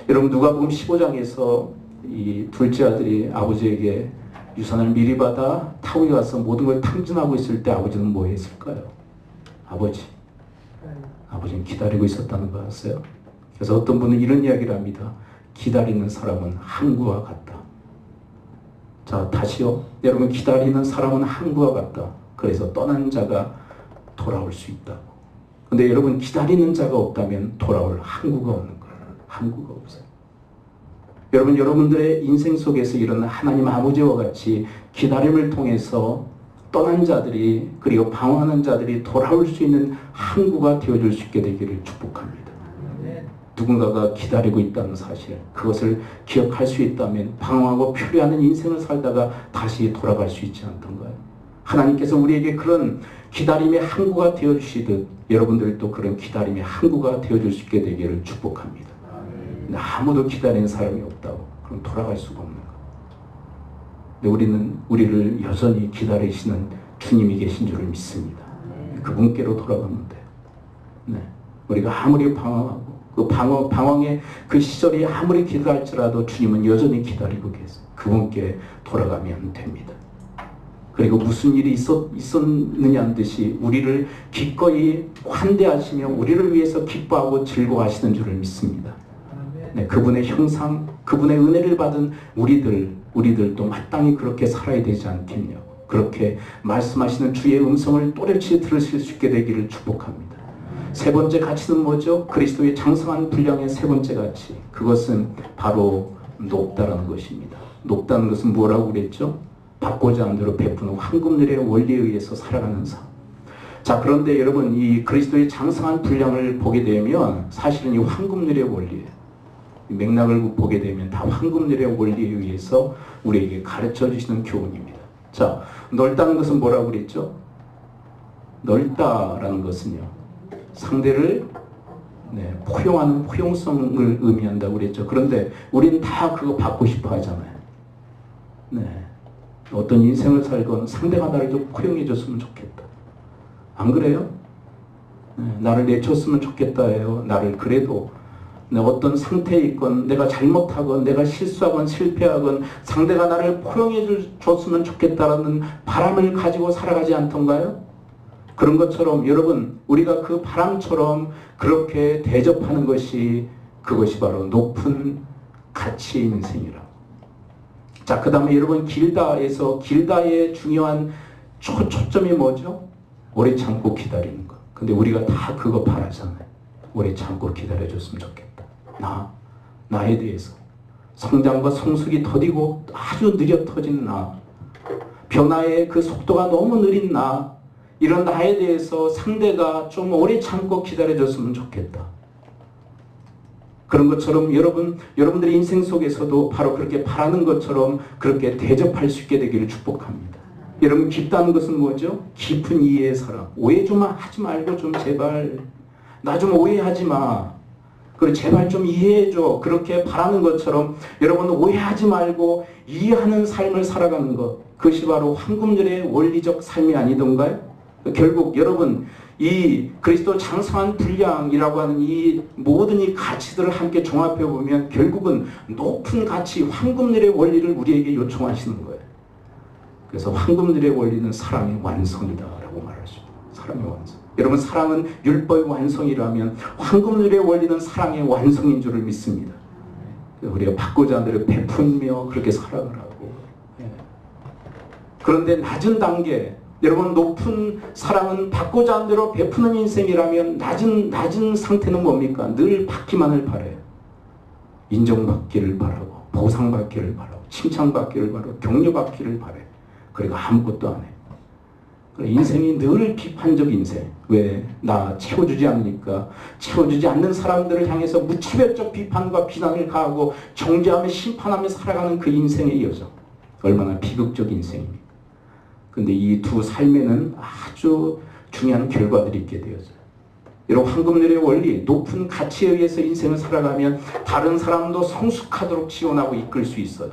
여러분, 누가복음 15장에서 이 둘째 아들이 아버지에게 유산을 미리 받아 타국에 가서 모든 걸 탕진하고 있을 때 아버지는 뭐 했을까요? 아버지는 기다리고 있었다는 거 아세요? 그래서 어떤 분은 이런 이야기를 합니다. 기다리는 사람은 항구와 같다. 자, 다시요. 여러분, 기다리는 사람은 항구와 같다. 그래서 떠난 자가 돌아올 수 있다고. 근데 여러분, 기다리는 자가 없다면 돌아올 항구가 없는 거예요. 항구가 없어요. 여러분, 여러분들의 인생 속에서 이런 하나님 아버지와 같이 기다림을 통해서 떠난 자들이, 그리고 방황하는 자들이 돌아올 수 있는 항구가 되어줄 수 있게 되기를 축복합니다. 누군가가 기다리고 있다는 사실, 그것을 기억할 수 있다면 방황하고 표류하는 인생을 살다가 다시 돌아갈 수 있지 않던가요? 하나님께서 우리에게 그런 기다림의 항구가 되어주시듯 여러분들도 그런 기다림의 항구가 되어줄 수 있게 되기를 축복합니다. 근데 아무도 기다리는 사람이 없다고 그럼 돌아갈 수가 없는 거예요. 근데 우리를 여전히 기다리시는 주님이 계신 줄을 믿습니다. 그분께로 돌아가면 돼요. 네. 우리가 아무리 방황하고 그 방황의 그 시절이 아무리 길할지라도 주님은 여전히 기다리고 계세요. 그분께 돌아가면 됩니다. 그리고 무슨 일이 있었느냐는 듯이 우리를 기꺼이 환대하시며 우리를 위해서 기뻐하고 즐거워하시는 줄을 믿습니다. 네, 그분의 형상, 그분의 은혜를 받은 우리들도 마땅히 그렇게 살아야 되지 않겠냐고. 그렇게 말씀하시는 주의 음성을 또렷이 들으실 수 있게 되기를 축복합니다. 세 번째 가치는 뭐죠? 그리스도의 장성한 분량의 세 번째 가치. 그것은 바로 높다라는 것입니다. 높다는 것은 뭐라고 그랬죠? 받고자 하는 대로 베푸는 황금률의 원리에 의해서 살아가는 삶. 자, 그런데 여러분, 이 그리스도의 장성한 분량을 보게 되면 사실은 이 황금률의 원리예요. 맥락을 보게 되면 다 황금률의 원리에 의해서 우리에게 가르쳐 주시는 교훈입니다. 자, 넓다는 것은 뭐라고 그랬죠? 넓다라는 것은요, 상대를 포용하는 포용성을 의미한다고 그랬죠. 그런데 우리는 다 그거 받고 싶어 하잖아요. 어떤 인생을 살건 상대가 나를 좀 포용해 줬으면 좋겠다. 안 그래요? 나를 내쳤으면 좋겠다 해요. 나를 그래도 어떤 상태에 있건 내가 잘못하건 내가 실수하건 실패하건 상대가 나를 포용해 줬으면 좋겠다라는 바람을 가지고 살아가지 않던가요? 그런 것처럼 여러분, 우리가 그 바람처럼 그렇게 대접하는 것이, 그것이 바로 높은 가치의 인생이라. 자, 그 다음에 여러분, 길다의 중요한 초점이 뭐죠? 오래 참고 기다리는 것. 근데 우리가 다 그거 바라잖아요. 오래 참고 기다려줬으면 좋겠다. 나에 대해서 성장과 성숙이 더디고 아주 느려 터진 나, 변화의 그 속도가 너무 느린 나, 이런 나에 대해서 상대가 좀 오래 참고 기다려줬으면 좋겠다. 그런 것처럼 여러분들의 인생 속에서도 바로 그렇게 바라는 것처럼 그렇게 대접할 수 있게 되기를 축복합니다. 여러분, 깊다는 것은 뭐죠? 깊은 이해의 사람. 오해 좀 하지 말고 좀 제발 나 좀 오해하지 마. 그리고 제발 좀 이해해줘. 그렇게 바라는 것처럼 여러분, 오해하지 말고 이해하는 삶을 살아가는 것. 그것이 바로 황금률의 원리적 삶이 아니던가요? 결국 여러분, 이 그리스도 장성한 분량이라고 하는 이 모든 이 가치들을 함께 종합해 보면 결국은 높은 가치, 황금률의 원리를 우리에게 요청하시는 거예요. 그래서 황금률의 원리는 사랑의 완성이다라고 말하십니다. 사랑의 완성. 여러분, 사랑은 율법의 완성이라면 황금률의 원리는 사랑의 완성인 줄을 믿습니다. 우리가 받고자 하는 대로 베풀며 그렇게 사랑을 하고. 그런데 낮은 단계, 여러분, 높은 사랑은 받고자 하는 대로 베푸는 인생이라면 낮은 상태는 뭡니까? 늘 받기만을 바라요. 인정받기를 바라고, 보상받기를 바라고, 칭찬받기를 바라고, 격려받기를 바라요. 그리고 아무것도 안 해요. 인생이 늘 비판적 인생. 왜? 나 채워주지 않으니까. 채워주지 않는 사람들을 향해서 무차별적 비판과 비난을 가하고 정죄하며 심판하며 살아가는 그 인생의 여정. 얼마나 비극적 인생입니까? 근데 이 두 삶에는 아주 중요한 결과들이 있게 되어져요. 여러분, 황금률의 원리, 높은 가치에 의해서 인생을 살아가면 다른 사람도 성숙하도록 지원하고 이끌 수 있어요.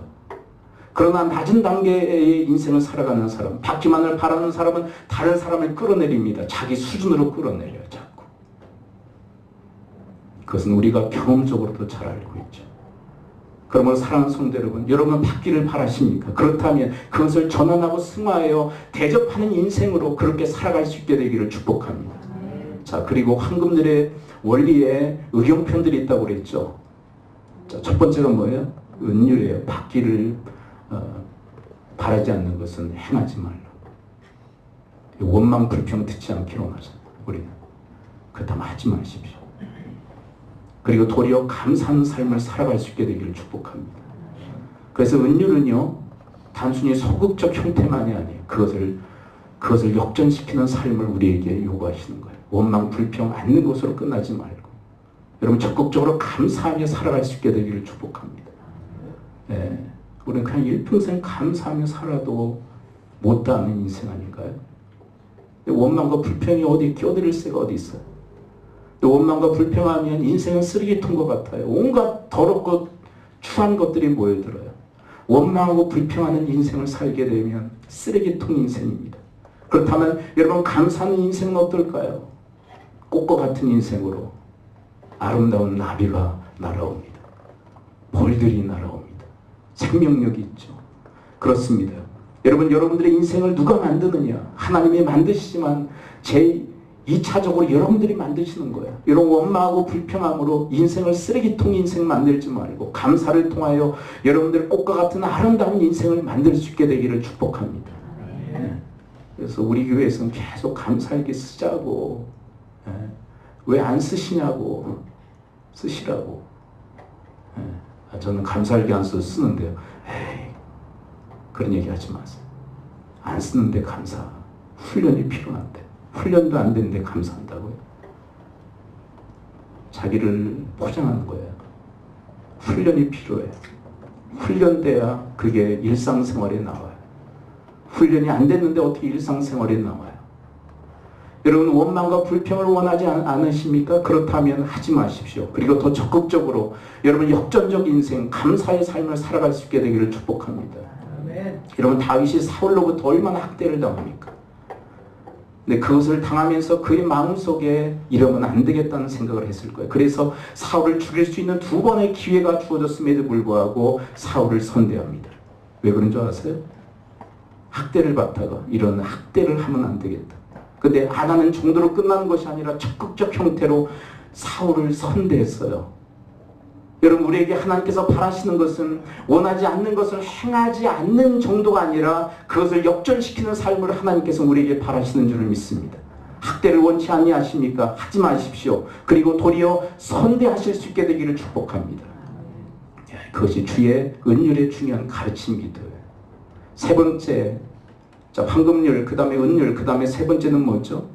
그러나 낮은 단계의 인생을 살아가는 사람, 받기만을 바라는 사람은 다른 사람을 끌어내립니다. 자기 수준으로 끌어내려요, 자꾸. 그것은 우리가 경험적으로도 잘 알고 있죠. 그러므로 사랑하는 성도 여러분, 여러분은 받기를 바라십니까? 그렇다면 그것을 전환하고 승화하여 대접하는 인생으로 그렇게 살아갈 수 있게 되기를 축복합니다. 자, 그리고 황금률의 원리에 의경편들이 있다고 그랬죠. 자, 첫 번째가 뭐예요? 은율이에요. 받기를 바라지 않는 것은 행하지 말라. 원망 불평 듣지 않기로 하잖아요. 우리는 그렇다면 하지 마십시오. 그리고 도리어 감사하는 삶을 살아갈 수 있게 되기를 축복합니다. 그래서 은율은요, 단순히 소극적 형태만이 아니에요. 그것을 역전시키는 삶을 우리에게 요구하시는 거예요. 원망 불평 않는 것으로 끝나지 말고 여러분, 적극적으로 감사하며 살아갈 수 있게 되기를 축복합니다. 네. 우리는 그냥 일평생 감사하며 살아도 못다하는 인생 아닌가요? 원망과 불평이 어디 끼어들 새가 어디 있어요? 원망과 불평하면 인생은 쓰레기통 것 같아요. 온갖 더럽고 추한 것들이 모여들어요. 원망하고 불평하는 인생을 살게 되면 쓰레기통 인생입니다. 그렇다면 여러분, 감사하는 인생은 어떨까요? 꽃과 같은 인생으로 아름다운 나비가 날아옵니다. 벌들이 날아옵니다. 생명력이 있죠. 그렇습니다. 여러분, 여러분들의 인생을 누가 만드느냐? 하나님이 만드시지만 제2차적으로 여러분들이 만드시는 거예요. 이런 원망하고 불평함으로 인생을 쓰레기통 인생 만들지 말고 감사를 통하여 여러분들의 꽃과 같은 아름다운 인생을 만들 수 있게 되기를 축복합니다. 네. 그래서 우리 교회에서는 계속 감사일기 쓰자고, 왜 안 쓰시냐고, 쓰시라고. 저는 감사일기 안 써서 쓰는데요. 에이, 그런 얘기 하지 마세요. 안 쓰는데 감사. 훈련이 필요한데. 훈련도 안 되는데 감사한다고요? 자기를 포장하는 거예요. 훈련이 필요해요. 훈련돼야 그게 일상생활에 나와요. 훈련이 안 됐는데 어떻게 일상생활에 나와요? 여러분, 원망과 불평을 원하지 않으십니까? 그렇다면 하지 마십시오. 그리고 더 적극적으로 여러분, 역전적 인생, 감사의 삶을 살아갈 수 있게 되기를 축복합니다. 아멘. 여러분, 다윗이 사울로부터 얼마나 학대를 당합니까? 근데 그것을 당하면서 그의 마음속에 이러면 안 되겠다는 생각을 했을 거예요. 그래서 사울을 죽일 수 있는 2번의 기회가 주어졌음에도 불구하고 사울을 선대합니다. 왜 그런 줄 아세요? 학대를 받다가 이런 학대를 하면 안 되겠다. 근데 안 하는 정도로 끝나는 것이 아니라 적극적 형태로 사울을 선대했어요. 여러분, 우리에게 하나님께서 바라시는 것은 원하지 않는 것을 행하지 않는 정도가 아니라 그것을 역전시키는 삶을 하나님께서 우리에게 바라시는 줄을 믿습니다. 학대를 원치 아니하십니까? 하지 마십시오. 그리고 도리어 선대하실 수 있게 되기를 축복합니다. 그것이 주의 은율의 중요한 가르침이기도 해요. 세 번째, 자, 황금률, 그 다음에 은율, 그 다음에 세 번째는 뭐죠?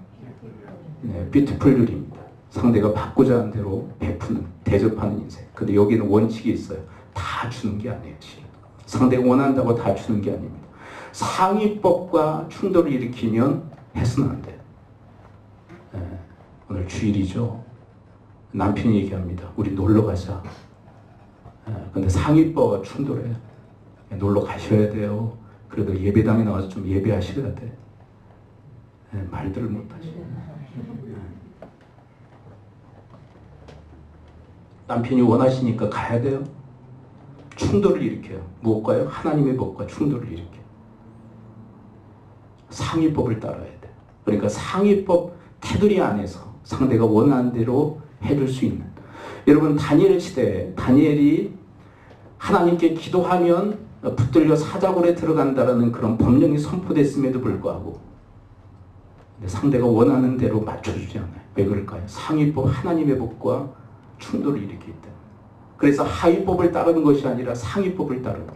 네, 뷰티풀률입니다. 상대가 받고자 하는 대로 베푸는, 대접하는 인생. 근데 여기는 원칙이 있어요. 다 주는 게 아니에요. 상대가 원한다고 다 주는 게 아닙니다. 상위법과 충돌을 일으키면 해서는 안 돼요. 네, 오늘 주일이죠. 남편이 얘기합니다. 우리 놀러 가자. 근데 상위법과 충돌해요. 놀러 가셔야 돼요. 그래도 예배당에 나와서 좀 예배하셔야 돼. 말들을 못 하시고. 남편이 원하시니까 가야 돼요? 충돌을 일으켜요. 무엇과요? 하나님의 법과 충돌을 일으켜요. 상위법을 따라야 돼. 그러니까 상위법 테두리 안에서 상대가 원하는 대로 해줄 수 있는. 여러분 다니엘 시대에 다니엘이 하나님께 기도하면 붙들려 사자굴에 들어간다라는 그런 법령이 선포됐음에도 불구하고 상대가 원하는 대로 맞춰주지 않아요. 왜 그럴까요? 상위법 하나님의 법과 충돌을 일으키기 때문에. 그래서 하위법을 따르는 것이 아니라 상위법을 따릅니다.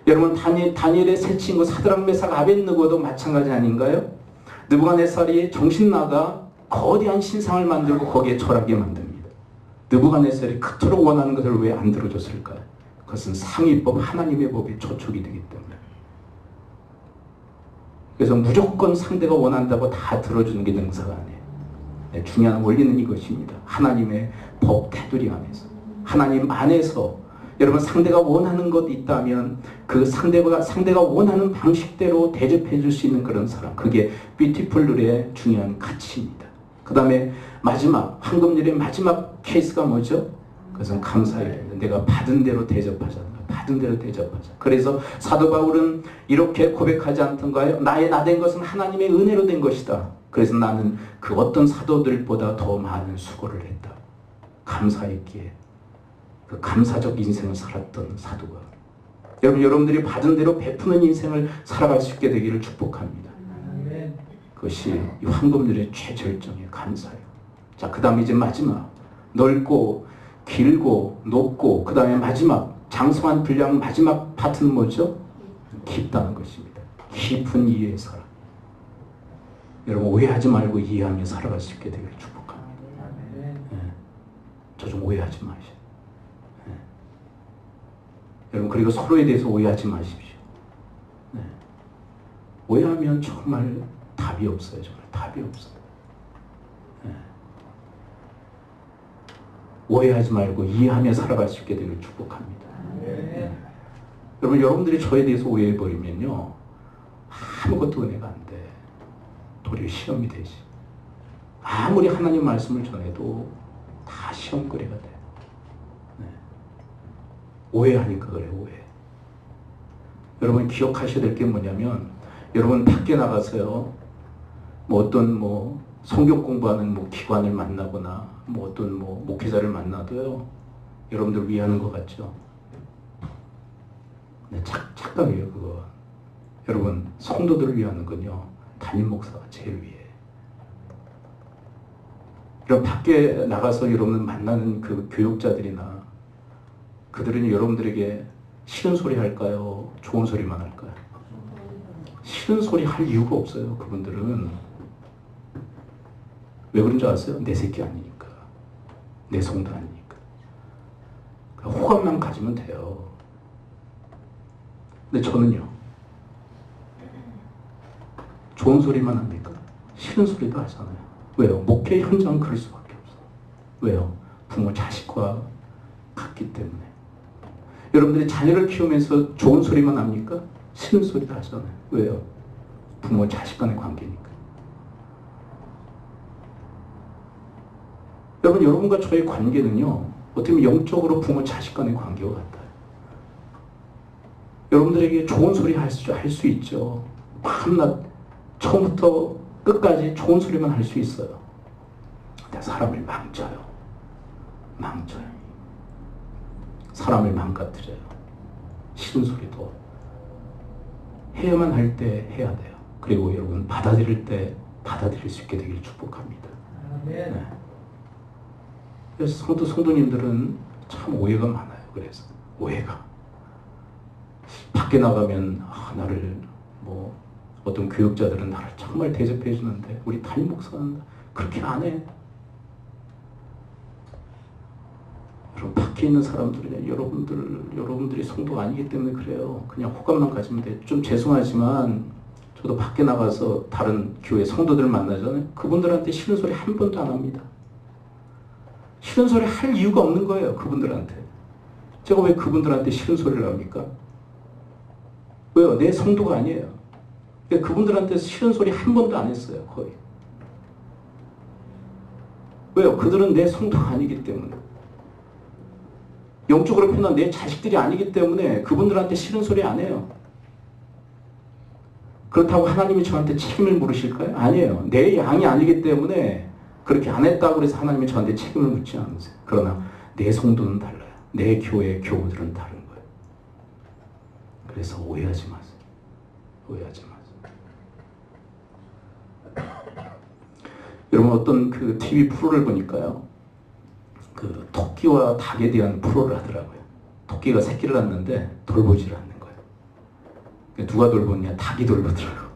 여러분 다니엘의 세 친구 사드락 메삭 아벳느고도 마찬가지 아닌가요? 느부갓네살이 정신 나가 거대한 신상을 만들고 거기에 절하게 만듭니다. 느부갓네살이 그토록 원하는 것을 왜 안 들어줬을까요? 그것은 상위법 하나님의 법이 저촉이 되기 때문에. 그래서 무조건 상대가 원한다고 다 들어주는 게 능사가 아니에요. 네, 중요한 원리는 이것입니다. 하나님의 법 테두리 안에서 하나님 안에서 여러분 상대가 원하는 것 있다면 그 상대가 원하는 방식대로 대접해 줄 수 있는 그런 사람, 그게 뷰티풀룰의 중요한 가치입니다. 그 다음에 마지막 황금률의 마지막 케이스가 뭐죠? 그것은 감사예요. 내가 받은 대로 대접하잖아요. 받은 대로 대접하자. 그래서 사도 바울은 이렇게 고백하지 않던가요? 나의 나 된 것은 하나님의 은혜로 된 것이다. 그래서 나는 그 어떤 사도들보다 더 많은 수고를 했다. 감사했기에 그 감사적 인생을 살았던 사도가. 여러분들이 받은 대로 베푸는 인생을 살아갈 수 있게 되기를 축복합니다. 그것이 이 황금률의 최절정의 감사예요. 자, 그 다음에 이제 마지막 넓고 길고 높고 그 다음에 마지막 장성한 분량 마지막 파트는 뭐죠? 깊다는 것입니다. 깊은 이해의 사랑. 여러분 오해하지 말고 이해하며 살아갈 수 있게 되기를 축복합니다. 네. 저 좀 오해하지 마시오. 네. 여러분 그리고 서로에 대해서 오해하지 마십시오. 네. 오해하면 정말 답이 없어요. 정말 답이 없어요. 네. 오해하지 말고 이해하며 살아갈 수 있게 되기를 축복합니다. 네. 여러분 여러분들이 저에 대해서 오해해버리면요 아무것도 은혜가 안 돼. 도리어 시험이 되지. 아무리 하나님 말씀을 전해도 다 시험거리가 돼. 네. 오해하니까 그래 오해. 여러분 기억하셔야 될 게 뭐냐면 여러분 밖에 나가서요 어떤 성경 공부하는 기관을 만나거나 어떤 목회자를 만나도요 여러분들 위하는 것 같죠? 네, 착각이에요 그거. 여러분 성도들을 위하는 건요 담임 목사가 제일 위해. 이런 밖에 나가서 여러분들 만나는 그 교육자들이나 그들은 여러분들에게 싫은 소리 할까요? 좋은 소리만 할까요? 싫은 소리 할 이유가 없어요. 그분들은 왜 그런 줄 아세요? 내 새끼 아니니까, 내 성도 아니니까. 호감만 가지면 돼요. 근데 저는요 좋은 소리만 합니까? 싫은 소리도 하잖아요. 왜요? 목회 현장은 그럴 수밖에 없어요. 왜요? 부모 자식과 같기 때문에. 여러분들이 자녀를 키우면서 좋은 소리만 합니까? 싫은 소리도 하잖아요. 왜요? 부모 자식 간의 관계니까. 여러분과 저의 관계는요 어떻게 보면 영적으로 부모 자식 간의 관계와 같아요. 여러분들에게 좋은 소리 할 수 있죠. 밤낮 처음부터 끝까지 좋은 소리만 할 수 있어요. 근데 사람을 망쳐요. 사람을 망가뜨려요. 싫은 소리도 해야만 할 때 해야 돼요. 그리고 여러분 받아들일 때 받아들일 수 있게 되기를 축복합니다. 네. 그래서 성도님들은 참 오해가 많아요. 그래서 오해가 밖에 나가면 나를 어떤 교육자들은 나를 정말 대접해 주는데 우리 담임 목사는 그렇게 안 해. 여러분 밖에 있는 사람들은 여러분들이 성도가 아니기 때문에 그래요. 그냥 호감만 가지면 돼. 좀 죄송하지만 저도 밖에 나가서 다른 교회 성도들 만나잖아요. 그분들한테 싫은 소리 한 번도 안 합니다. 싫은 소리 할 이유가 없는 거예요. 그분들한테. 제가 왜 그분들한테 싫은 소리를 합니까? 왜요? 내 성도가 아니에요. 그분들한테 싫은 소리 한 번도 안 했어요. 거의. 왜요? 그들은 내 성도가 아니기 때문에. 영적으로 표현한 내 자식들이 아니기 때문에 그분들한테 싫은 소리 안 해요. 그렇다고 하나님이 저한테 책임을 물으실까요? 아니에요. 내 양이 아니기 때문에 그렇게 안 했다고 해서 하나님이 저한테 책임을 묻지 않으세요. 그러나 내 성도는 달라요. 내 교회 교우들은 다른 거예요. 그래서 오해하지 마세요. 오해하지 마세요. 여러분 어떤 그 TV 프로를 보니까요. 그 토끼와 닭에 대한 프로를 하더라고요. 토끼가 새끼를 낳는데 돌보지를 않는 거예요. 누가 돌보냐? 닭이 돌보더라고.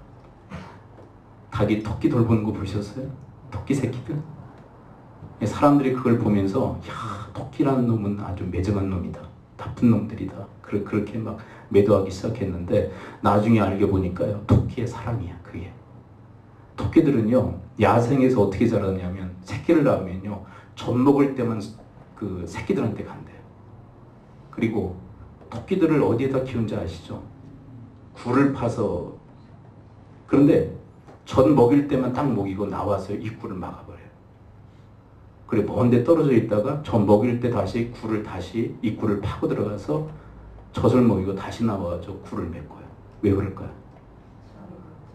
닭이 토끼 돌보는 거 보셨어요? 토끼 새끼들? 사람들이 그걸 보면서 야, 토끼라는 놈은 아주 매정한 놈이다. 나쁜 놈들이다. 그렇게 막 매도하기 시작했는데 나중에 알게 보니까요. 토끼의 사랑이야. 그게. 토끼들은요. 야생에서 어떻게 자라냐면 새끼를 낳으면요. 젖 먹을 때만 그 새끼들한테 간대요. 그리고 토끼들을 어디에다 키운지 아시죠? 굴을 파서. 그런데 젖 먹일 때만 딱 먹이고 나와서 입구를 막아버려요. 그리고 먼데 떨어져 있다가 젖 먹일 때 다시 입구를 파고 들어가서 젖을 먹이고 다시 나와서 굴을 메꿔요. 왜 그럴까요?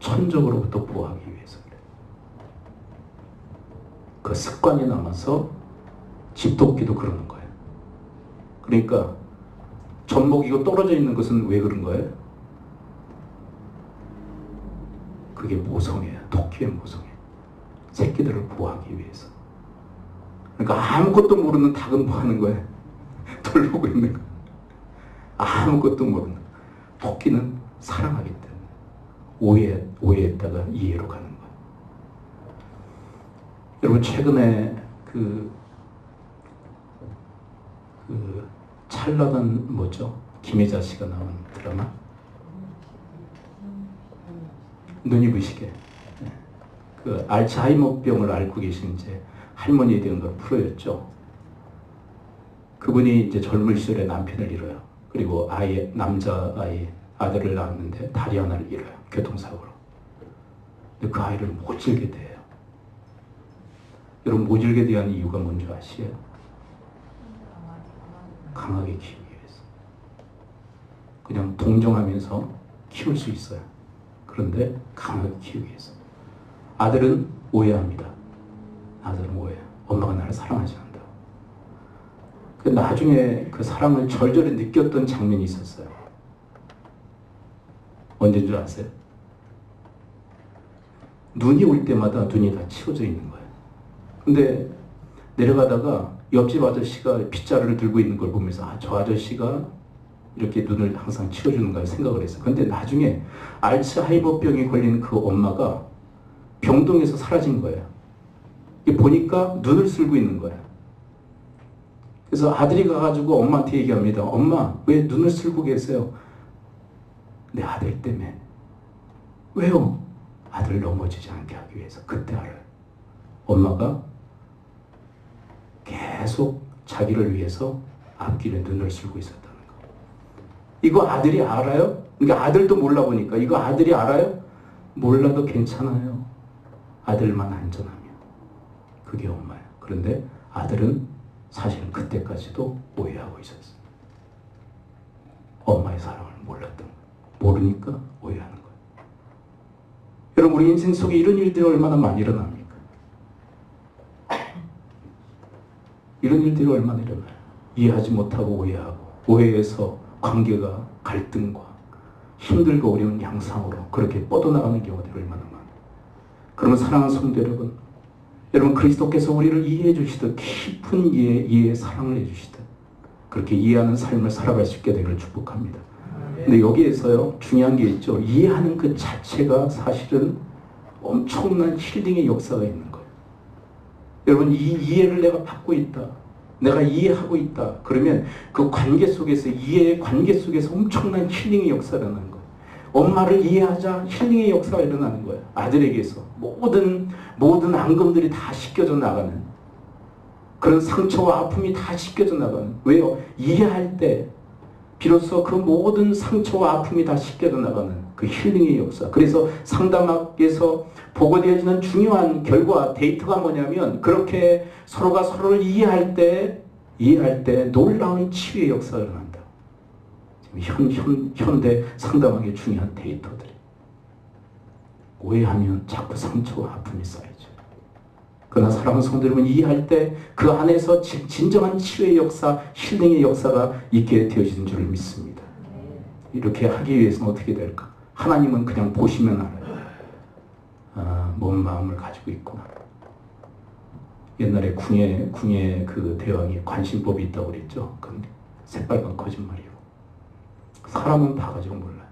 천적으로부터 보호하기 위해서 그래요. 그 습관이 남아서 집토끼도 그러는 거예요. 그러니까 젖 먹이고 떨어져 있는 것은 왜 그런 거예요? 그게 모성이에요. 토끼의 모성이에요. 새끼들을 보호하기 위해서. 그러니까 아무것도 모르는 닭은 뭐 하는 거예요? 돌보고 있는 거예요. 아무것도 모르는. 토끼는 사랑하기 때문에 오해했다가 이해로 가는 거예요. 여러분 최근에 그 찰나는 뭐죠? 김혜자 씨가 나온 드라마 눈이 부시게. 그 알츠하이머병을 앓고 계신 이제 할머니에 대한 걸 프로였죠. 그분이 이제 젊은 시절에 남편을 잃어요. 그리고 남자아이 아들을 낳았는데 다리 하나를 잃어요. 교통사고로. 근데 그 아이를 모질게 돼요. 여러분 모질게 대한 이유가 뭔지 아시죠? 강하게 키우기 위해서. 그냥 동정하면서 키울 수 있어요. 그런데 강하게 키우기 위해서. 아들은 오해합니다. 아들은 오해해요. 엄마가 나를 사랑하지 않는다. 나중에 그 사랑을 절절히 느꼈던 장면이 있었어요. 언제인 줄 아세요? 눈이 올 때마다 눈이 다 치워져 있는 거예요. 근데 내려가다가 옆집 아저씨가 빗자루를 들고 있는 걸 보면서 저 아저씨가 이렇게 눈을 항상 치워주는가 생각을 했어요. 근데 나중에 알츠하이머병에 걸린 그 엄마가 병동에서 사라진 거예요. 보니까 눈을 쓸고 있는 거예요. 그래서 아들이 가가지고 엄마한테 얘기합니다. 엄마, 왜 눈을 쓸고 계세요? 내 아들 때문에. 왜요? 아들 넘어지지 않게 하기 위해서. 그때 알아요. 엄마가 계속 자기를 위해서 앞길에 눈을 쓸고 있었다는 거. 이거 아들이 알아요? 그러니까 아들도 몰라보니까 이거 아들이 알아요? 몰라도 괜찮아요. 아들만 안전하면. 그게 엄마예요. 그런데 아들은 사실은 그때까지도 오해하고 있었어요. 엄마의 사랑을 몰랐던 거예요. 모르니까 오해하는 거예요. 여러분 우리 인생 속에 이런 일들이 얼마나 많이 일어납니까? 이런 일들이 얼마나 일어나요. 이해하지 못하고 오해하고 오해해서 관계가 갈등과 힘들고 어려운 양상으로 그렇게 뻗어나가는 경우들이 얼마나 많아요. 그러면 사랑하는 성도 여러분 그리스도께서 우리를 이해해 주시듯 깊은 이해의 사랑을 해주시듯 그렇게 이해하는 삶을 살아갈 수 있게 되기를 축복합니다. 근데 여기에서요 중요한 게 있죠. 이해하는 그 자체가 사실은 엄청난 힐링의 역사가 있는 거예요. 여러분 이 이해를 내가 받고 있다. 내가 이해하고 있다. 그러면 그 관계 속에서 이해의 관계 속에서 엄청난 힐링의 역사가 일어나는 거예요. 엄마를 이해하자 힐링의 역사가 일어나는 거예요. 아들에게서 모든 앙금들이 다 씻겨져 나가는 그런 상처와 아픔이 다 씻겨져 나가는. 왜요? 이해할 때 비로소 그 모든 상처와 아픔이 다 씻겨져 나가는 그 힐링의 역사. 그래서 상담학에서 보고되어지는 중요한 결과 데이터가 뭐냐면 그렇게 서로가 서로를 이해할 때 이해할 때 놀라운 치유의 역사가 일어난다. 지금 현대 상당하게 중요한 데이터들이. 오해하면 자꾸 상처와 아픔이 쌓이죠. 그러나 사랑하는 성도 여러분, 이해할 때 그 안에서 진정한 치유의 역사, 힐링의 역사가 있게 되어지는 줄을 믿습니다. 이렇게 하기 위해서는 어떻게 될까? 하나님은 그냥 보시면 알아요. 뭔 마음을 가지고 있구나. 옛날에 궁예 그 대왕이 관심법이 있다고 그랬죠. 그건 새빨간 거짓말이에요. 사람은 봐가지고 몰라요.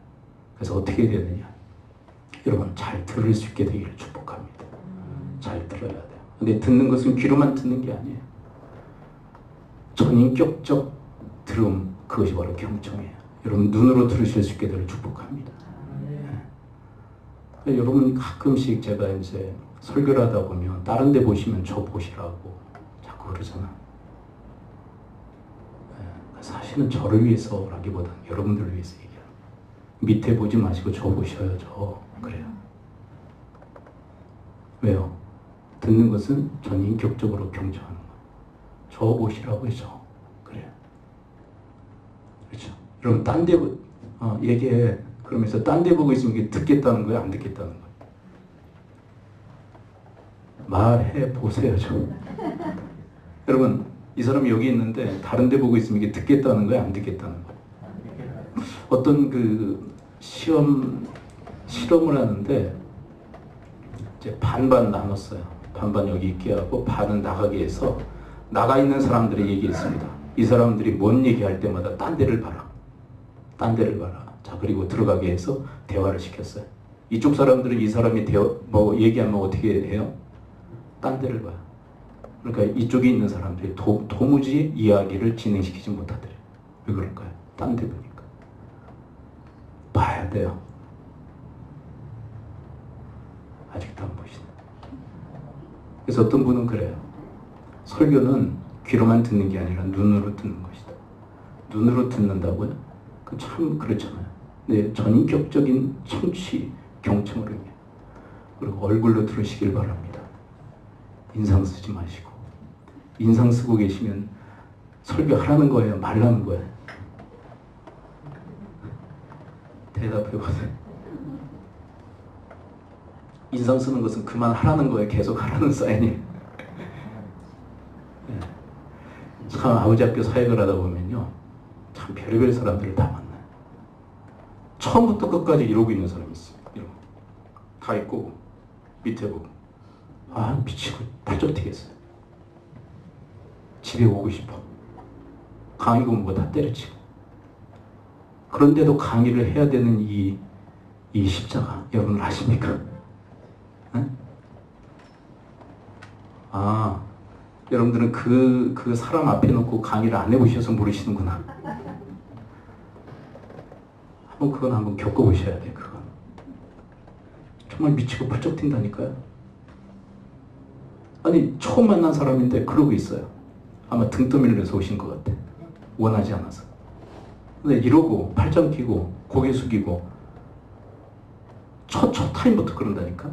그래서 어떻게 되느냐? 여러분, 잘 들을 수 있게 되기를 축복합니다. 잘 들어야 돼요. 근데 듣는 것은 귀로만 듣는 게 아니에요. 전인격적 들음, 그것이 바로 경청이에요. 여러분, 눈으로 들으실 수 있게 되기를 축복합니다. 네. 여러분, 가끔씩 제가 이제 설교를 하다 보면 다른 데 보시면 저 보시라고 자꾸 그러잖아. 네. 사실은 저를 위해서라기보다는 여러분들을 위해서 얘기해요. 밑에 보지 마시고 저 보셔요. 저. 그래요. 왜요? 듣는 것은 전인격적으로 경청하는 거예요. 저 보시라고요. 저. 그래요. 그렇죠. 여러분, 딴 데 얘기해. 그러면서 딴 데 보고 있으면 이게 듣겠다는 거예요? 안 듣겠다는 거예요? 말해 보세요. 좀. 여러분, 이 사람이 여기 있는데 다른 데 보고 있으면 이게 듣겠다는 거예요? 안 듣겠다는 거예요? 어떤 그 실험을 하는데 이제 반반 나눴어요. 반반 여기 있게 하고 반은 나가게 해서 나가 있는 사람들이 얘기했습니다. 이 사람들이 뭔 얘기할 때마다 딴 데를 봐라. 딴 데를 봐라. 자, 그리고 들어가게 해서 대화를 시켰어요. 이쪽 사람들은 이 사람이 얘기하면 어떻게 해요? 딴 데를 봐요. 그러니까 이쪽에 있는 사람들이 도무지 이야기를 진행시키지 못하더래요. 왜 그럴까요? 딴 데 보니까. 봐야 돼요. 아직도 안 보시네. 그래서 어떤 분은 그래요. 설교는 귀로만 듣는 게 아니라 눈으로 듣는 것이다. 눈으로 듣는다고요? 그 참 그렇잖아요. 네, 전인격적인 청취, 경청을 해요. 그리고 얼굴로 들으시길 바랍니다. 인상 쓰지 마시고. 인상 쓰고 계시면 설교하라는 거예요? 말라는 거예요? 대답해 보세요. 인상 쓰는 것은 그만하라는 거예요? 계속 하라는 사인이에요? 네. 참 아버지 학교 사역을 하다 보면요, 참 별의별 사람들을 다 만나요. 처음부터 끝까지 이러고 있는 사람이 있어요. 이러고. 다 있고 밑에 보고 미치고 발톱 튀겠어요. 집에 오고 싶어. 강의 공부 다 때려치고. 그런데도 강의를 해야 되는 이 십자가 여러분 아십니까? 네? 여러분들은 그 사람 앞에 놓고 강의를 안 해보셔서 모르시는구나. 그건 한번 겪어보셔야 돼. 그건 정말 미치고 펄쩍 튄다니까요. 아니, 처음 만난 사람인데 그러고 있어요. 아마 등떠미를 내서 오신 것 같아. 원하지 않아서. 근데 이러고 팔짱 끼고 고개 숙이고 첫 타임부터 그런다니까.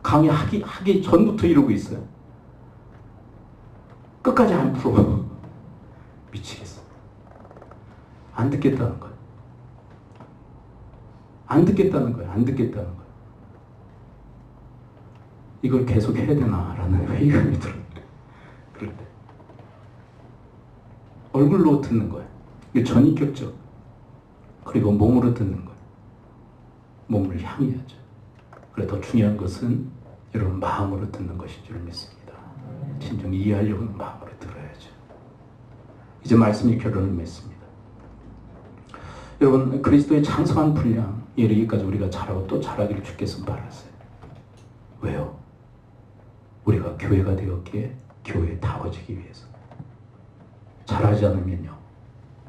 강의 하기 전부터 이러고 있어요. 끝까지 안 풀어. 미치겠어. 안 듣겠다는 거야. 안 듣겠다는 거야. 안 듣겠다는 거야. 이걸 계속 해야 되나라는 회의감이 들어요. 그럴 때. 얼굴로 듣는 거야. 이게 전인격적. 그리고 몸으로 듣는 거야. 몸을 향해야죠. 그래, 더 중요한 것은 여러분 마음으로 듣는 것인 줄 믿습니다. 진정히 이해하려고 하는 마음으로 들어야죠. 이제 말씀이 결론을 맺습니다. 여러분, 그리스도의 장성한 분량 이르기까지 우리가 잘하고 또 잘하기를 주께서 바라세요. 왜요? 우리가 교회가 되었기에 교회에 다워지기 위해서. 잘하지 않으면요,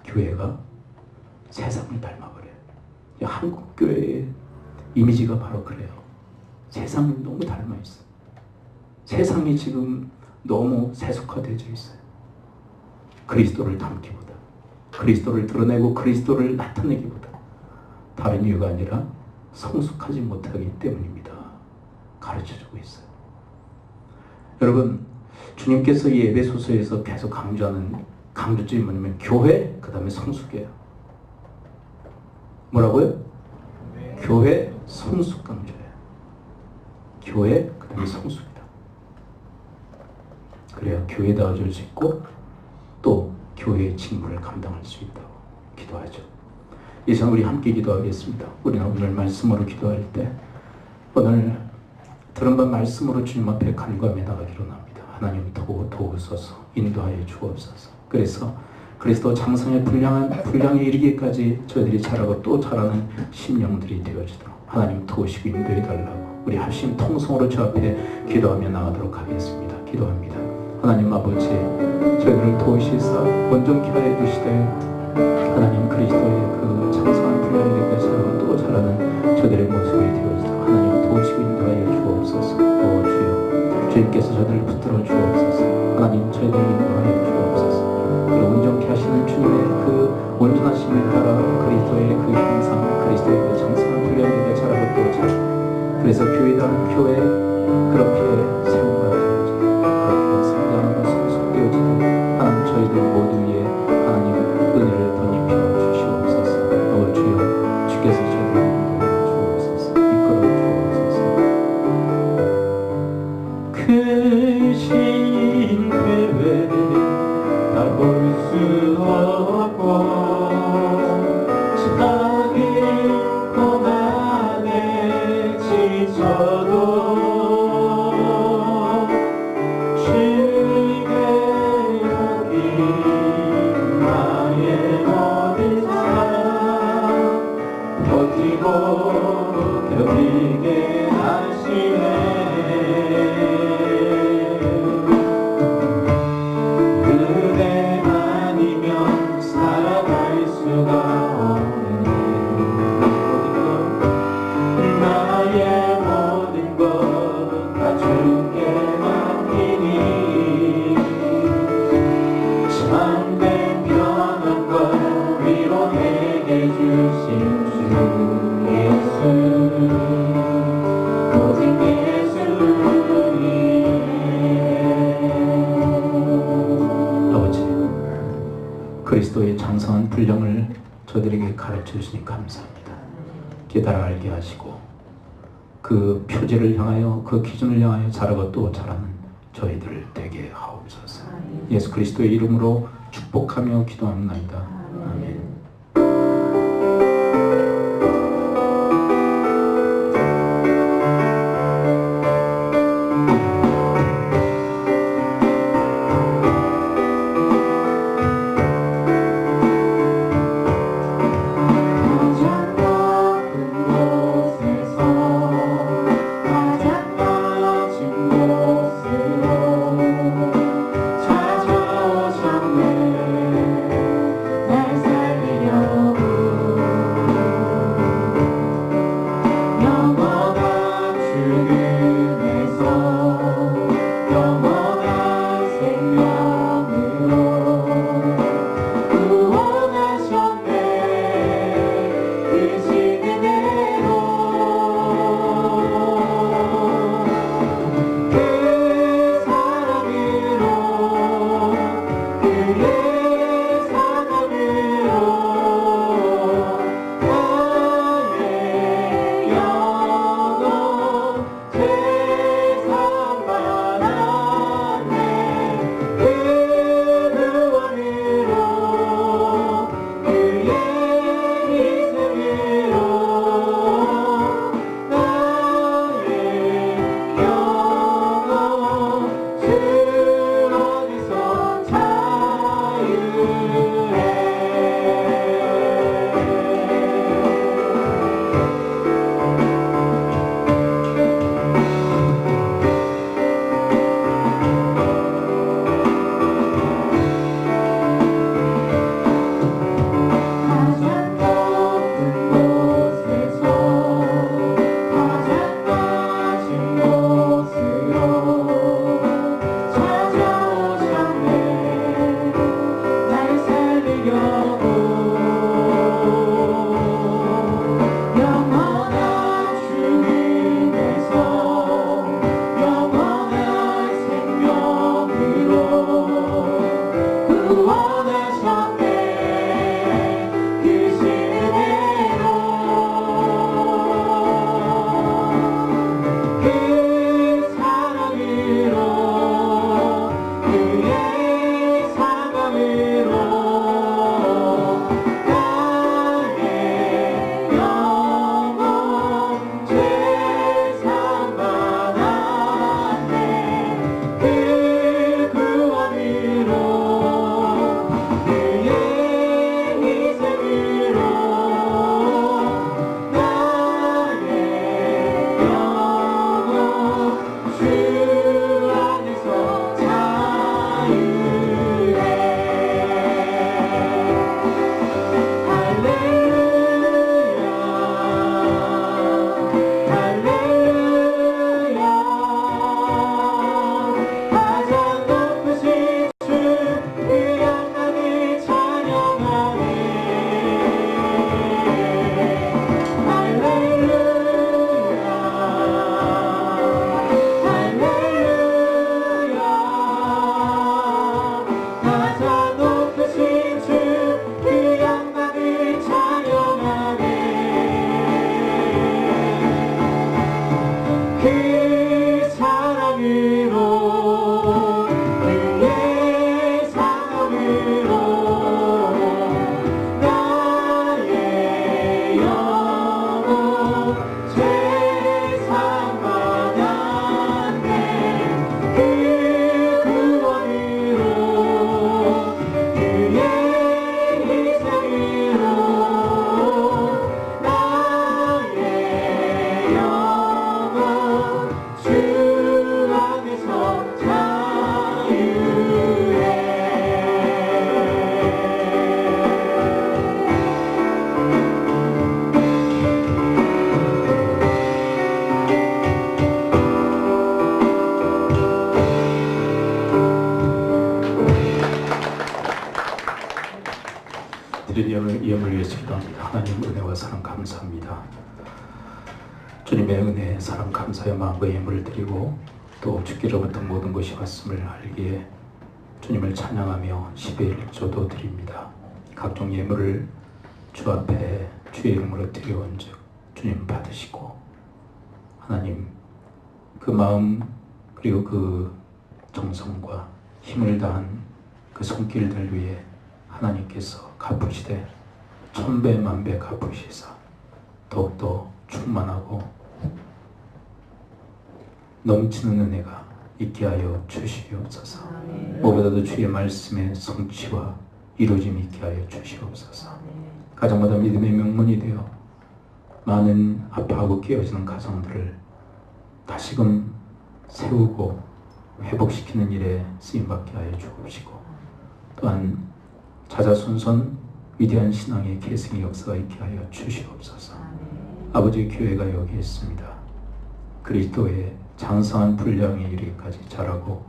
교회가 세상을 닮아버려요. 한국 교회의 이미지가 바로 그래요. 세상을 너무 닮아 있어요. 세상이 지금 너무 세속화되어져 있어요. 그리스도를 닮기보다, 그리스도를 드러내고 그리스도를 나타내기보다 다른 이유가 아니라 성숙하지 못하기 때문입니다. 가르쳐주고 있어요. 여러분, 주님께서 이 에베소서에서 계속 강조하는 강조점이 뭐냐면 교회, 그 다음에 성숙이에요. 뭐라고요? 교회, 성숙 강조예요. 교회, 그 다음에 성숙이다. 그래야 교회다워질 수 있고 또 교회의 직무를 감당할 수 있다고 기도하죠. 이 시간 우리 함께 기도하겠습니다. 우리는 오늘 말씀으로 기도할 때 오늘 들은 바 말씀으로 주님 앞에 간구하며 나가기로 합니다. 하나님 도우소서, 인도하여 주옵소서. 그래서 그리스도 장성의 분량에 이르기까지 저희들이 자라고 또 자라는 심령들이 되어지도록 하나님 도우시고 인도해 달라고 우리 합심 통성으로 주 앞에 기도하며 나가도록 하겠습니다. 기도합니다. 하나님 아버지, 저희들을 도우시사 온전케 하여 주시되 하나님 그리스도의 그 장성한 분량에 이르기까지 자라고 또 자라는 저들의 모습이 되어지도록 하나님 도우시고 인도하여 주옵소서. 주여, 주님께서 저들을 붙들어 주옵소서. 하나님 저희들을 인도하여 주옵소서. 그리고 온전케 하시는 주님의 그 온전하심을 따라 그리스도의 그 형상, 그리스도의 그 장성한 분량에 자라고 또 자라. 그래서 교회라는 교회 그렇게 세움받아 그렇게 성장하고 성숙되어지도록 하나님 저희들 모두 위에 하나님 은혜를 덧입혀 주시옵소서. 주여, 주께서 저희들을 인도해 주옵소서. 이끌어 주옵소서. 크신 계획 다 볼 수 없고 자기 고난에 지쳐도 주의 여기 나의 모든 삶 버티고 견디게 하시네. 그리스도의 장성한 분량을 저들에게 가르쳐 주시니 감사합니다. 깨달아 알게 하시고 그 표제를 향하여 그 기준을 향하여 자라고 또 자라는 저희들 되게 하옵소서. 예수 그리스도의 이름으로 축복하며 기도합니다. 아멘. 나 하나님 은혜와 사랑 감사합니다. 주님의 은혜, 사랑 감사의 마음과 예물을 드리고 또 주께로부터 모든 것이 왔음을 알기에 주님을 찬양하며 10의 1조도 드립니다. 각종 예물을 주 앞에 주의 이름으로 드려온즉 주님 받으시고 하나님 그 마음 그리고 그 정성과 힘을 다한 그 손길들 위해 하나님께서 갚으시되 천배 만배 갚으시사 더욱더 충만하고 넘치는 은혜가 있게 하여 주시옵소서. 무엇보다도 주의 말씀의 성취와 이루어짐이 있게 하여 주시옵소서. 가정마다 믿음의 명문이 되어 많은 아파하고 깨어지는 가정들을 다시금 세우고 회복시키는 일에 쓰임받게 하여 주옵시고 또한 자자손손 위대한 신앙의 계승의 역사가 있게 하여 주시옵소서. 아버지의 교회가 여기 있습니다. 그리스도의 장성한 분량에 이르기까지 자라고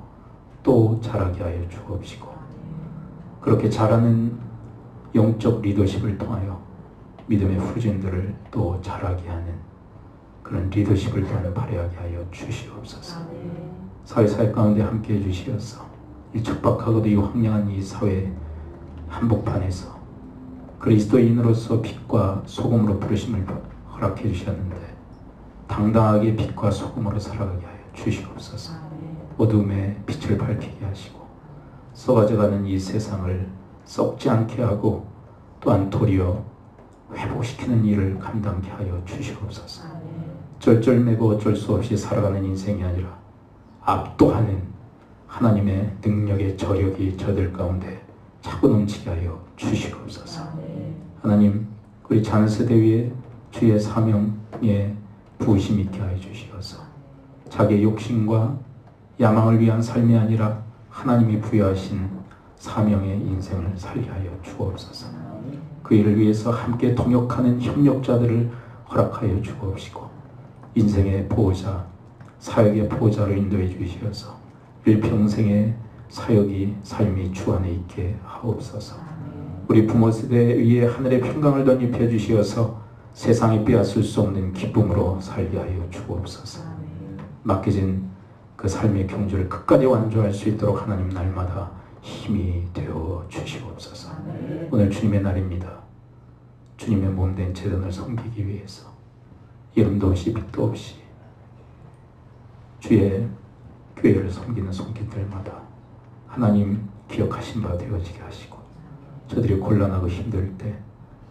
또 자라게 하여 주옵시고 그렇게 자라는 영적 리더십을 통하여 믿음의 후진들을 또 자라게 하는 그런 리더십을 또한 발휘하게 하여 주시옵소서. 사회 가운데 함께해 주시어서 이 척박하고도 이 황량한 이 사회 한복판에서 그리스도인으로서 빛과 소금으로 부르심을 허락해 주셨는데 당당하게 빛과 소금으로 살아가게 하여 주시옵소서. 어둠의 빛을 밝히게 하시고 썩어져가는 이 세상을 썩지 않게 하고 또한 도리어 회복시키는 일을 감당케 하여 주시옵소서. 쩔쩔매고 어쩔 수 없이 살아가는 인생이 아니라 압도하는 하나님의 능력의 저력이 저들 가운데 차고 넘치게 하여 주시옵소서. 하나님 우리 자녀 세대 위에 주의 사명에 부으심 있게 하여 주시어서 자기의 욕심과 야망을 위한 삶이 아니라 하나님이 부여하신 사명의 인생을 살게 하여 주옵소서. 그 일을 위해서 함께 동역하는 협력자들을 허락하여 주옵시고 인생의 보호자, 사역의 보호자로 인도해 주시어서 일평생의 사역이 삶이 주 안에 있게 하옵소서. 우리 부모 세대 위에 하늘의 평강을 덧입혀 주시어서 세상이 빼앗을 수 없는 기쁨으로 살게 하여 주옵소서. 맡겨진 그 삶의 경주를 끝까지 완주할 수 있도록 하나님 날마다 힘이 되어 주시옵소서. 오늘 주님의 날입니다. 주님의 몸된 제단을 섬기기 위해서 이름도 없이 빛도 없이 주의 교회를 섬기는 손길들마다 하나님 기억하신 바 되어지게 하시고 저들이 곤란하고 힘들 때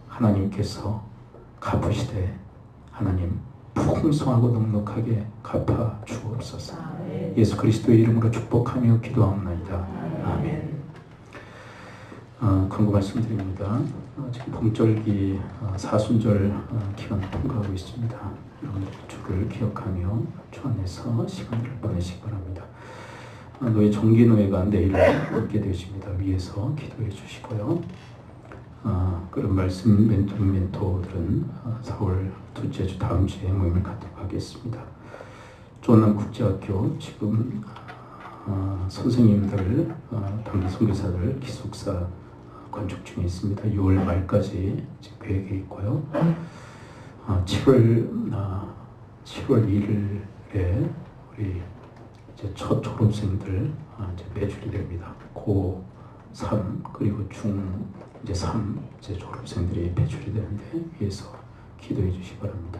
하나님께서 갚으시되 하나님 풍성하고 넉넉하게 갚아 주옵소서. 예수 그리스도의 이름으로 축복하며 기도하옵나이다. 아멘. 권고 말씀드립니다. 지금 봄절기 사순절 기간 통과하고 있습니다. 여러분들 주를 기억하며 주 안에서 시간을 보내시기 바랍니다. 노예 정기노예가 내일 있게 되십니다. 위에서 기도해 주시고요. 그런 말씀 멘토들은 4월 둘째 주 다음 주에 모임을 갖도록 하겠습니다. 조원남국제학교 지금 선생님들, 단기 선교사들 기숙사 건축 중에 있습니다. 6월 말까지 지금 계획이 있고요. 7월 1일에 우리 이제 첫 졸업생들 이제 매출이 됩니다. 고 3 그리고 중 이제 3 이제 졸업생들이 배출이 되는데 위해서 기도해 주시기 바랍니다.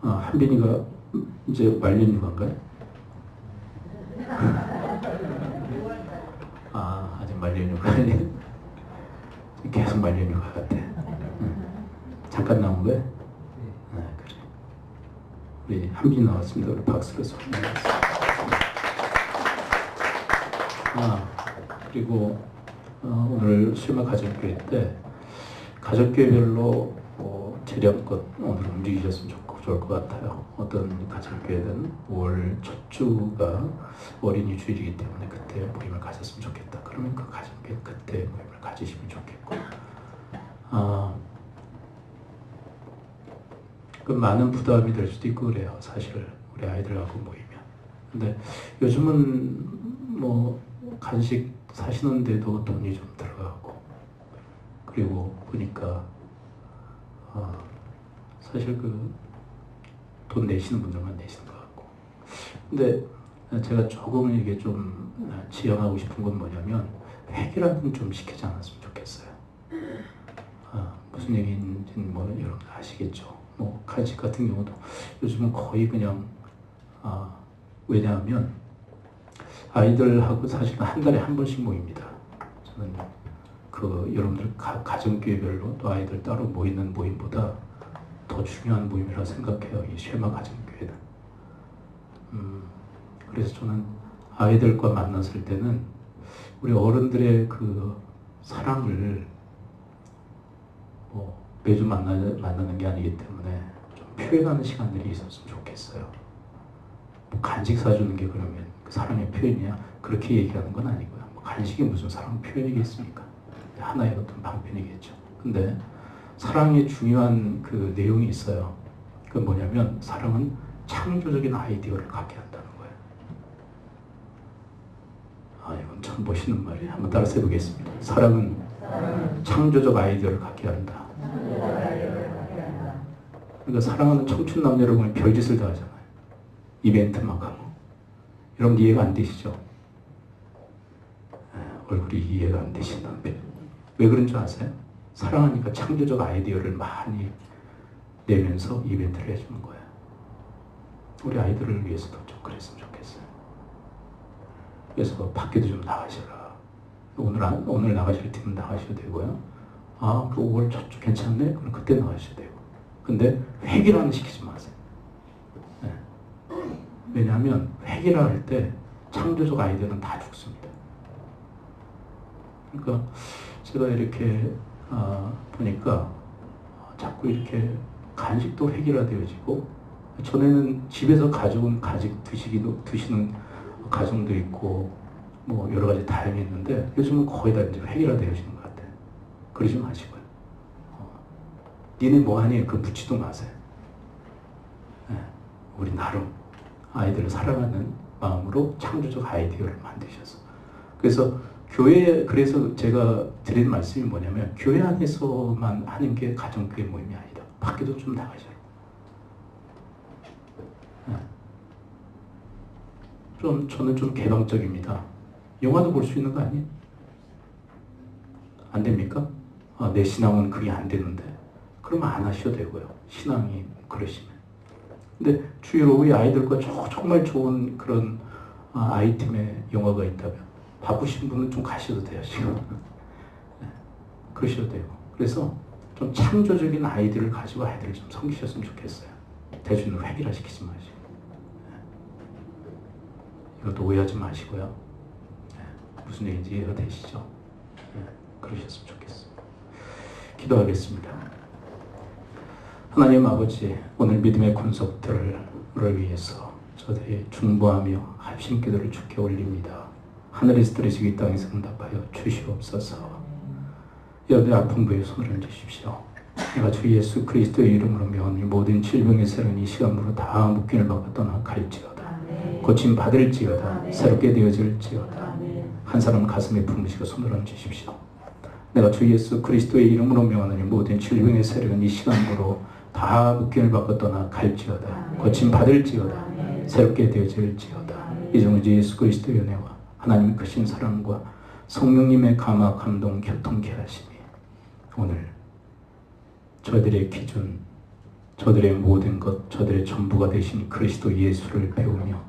한빈이가 이제 말년휴가인가요? 아직 말년휴가 계속 말년휴가 같아. 잠깐 나온 거야? 그래. 우리 한빈이 나왔습니다. 우리 박수로 소개하겠습니다. 그리고 오늘 실마 가족교회 때 가족교회별로 재량껏 오늘 움직이셨으면 좋을 것 같아요. 어떤 가족교회는 5월 첫 주가 어린이 주일이기 때문에 그때 모임을 가졌으면 좋겠다. 그러면 그 가족교회 그때 모임을 가지시면 좋겠고 그 많은 부담이 될 수도 있고 그래요. 사실 우리 아이들하고 모이면. 근데 요즘은 뭐 간식 사시는데도 돈이 좀 들어가고 그리고 보니까 사실 돈 내시는 분들만 내시는 것 같고. 근데 제가 조금 이게 좀 지향하고 싶은 건 뭐냐면 회계라는 좀 시키지 않았으면 좋겠어요. 무슨 얘기인지는 뭐 여러분 아시겠죠. 뭐 간식 같은 경우도 요즘은 거의 그냥 왜냐하면 아이들하고 사실은 한 달에 한 번씩 모입니다. 저는 여러분들 가정교회별로 또 아이들 따로 모이는 모임보다 더 중요한 모임이라고 생각해요. 이 쉐마 가정교회는. 그래서 저는 아이들과 만났을 때는 우리 어른들의 사랑을 매주 만나는 게 아니기 때문에 좀 표현하는 시간들이 있었으면 좋겠어요. 뭐 간식 사주는 게 그러면 사랑의 표현이야? 그렇게 얘기하는 건 아니고요. 뭐 간식이 무슨 사랑 표현이겠습니까? 하나의 어떤 방편이겠죠. 근데 사랑의 중요한 내용이 있어요. 그건 뭐냐면 사랑은 창조적인 아이디어를 갖게 한다는 거예요. 이건 참 멋있는 말이에요. 한번 따라서 해보겠습니다. 사랑은 창조적 아이디어를 갖게 한다. 그러니까 사랑하는 청춘 남녀 여러분이 별짓을 다 하잖아요. 이벤트 막 하고. 여러분 이해가 안 되시죠? 얼굴이 이해가 안 되신다는데 왜 그런 줄 아세요? 사랑하니까 창조적 아이디어를 많이 내면서 이벤트를 해주는 거예요. 우리 아이들을 위해서도 좀 그랬으면 좋겠어요. 그래서 밖에도 좀 나가셔라. 오늘 나가실 때는 나가셔도 되고요. 그 5월 저쪽 괜찮네? 그럼 그때 나가셔도 되고. 근데 회기라는 시키지 마세요. 네. 왜냐하면 회기라 할 때 창조적 아이디어는 다 죽습니다. 그러니까 제가 이렇게 보니까 자꾸 이렇게 간식도 획일화되어지고 전에는 집에서 가져온 간식 드시는 가정도 있고 뭐 여러 가지 다양했는데 요즘은 거의 다 이제 획일화되어지는 것 같아요. 그러지 마시고요. 니네 뭐하니? 묻지도 마세요. 네, 우리 나름 아이들을 사랑하는 마음으로 창조적 아이디어를 만드셔서 그래서 그래서 제가 드리는 말씀이 뭐냐면 교회 안에서만 하는 게 가정교회 모임이 아니다. 밖에도 좀 나가셔라. 네. 저는 좀 개방적입니다. 영화도 볼 수 있는 거 아니에요? 안 됩니까? 내 신앙은 그게 안 되는데 그러면 안 하셔도 되고요. 신앙이 그러시면. 근데 주위로 우리 아이들과 정말 좋은 그런 아이템의 영화가 있다면 바쁘신 분은 좀 가셔도 돼요, 지금. 네, 그러셔도 되고. 그래서 좀 창조적인 아이디어를 가지고 아이들을 좀 섬기셨으면 좋겠어요. 대중을 획일화시키지 마시고. 네. 이것도 오해하지 마시고요. 네, 무슨 얘기인지 이해가 되시죠? 네, 그러셨으면 좋겠어요. 기도하겠습니다. 하나님 아버지, 오늘 믿음의 군속들을 위해서 저들이 중보하며 합심기도를 주께 올립니다. 하늘에서 들으시고 이 땅에서 응답하여 주시옵소서. 여러분의 아픈 부에 손을 얹으십시오. 내가 주 예수 그리스도의 이름으로 명하니 모든 질병의 세력은 이 시간으로 다 묶임을 받고 떠나갈지어다. 고침 받을지어다. 새롭게 되어질지어다. 한 사람 가슴에 품으시고 손을 얹으십시오. 내가 주 예수 그리스도의 이름으로 명하니 모든 질병의 세력은 이 시간으로 다 묶임을 받고 떠나갈지어다. 고침 받을지어다. 새롭게 되어질지어다. 이제는 예수 그리스도의 은혜와 하나님의 크신 사랑과 성령님의 감화 감동 교통케 하시니 오늘 저희들의 기준, 저들의 모든 것, 저들의 전부가 되신 그리스도 예수를 배우며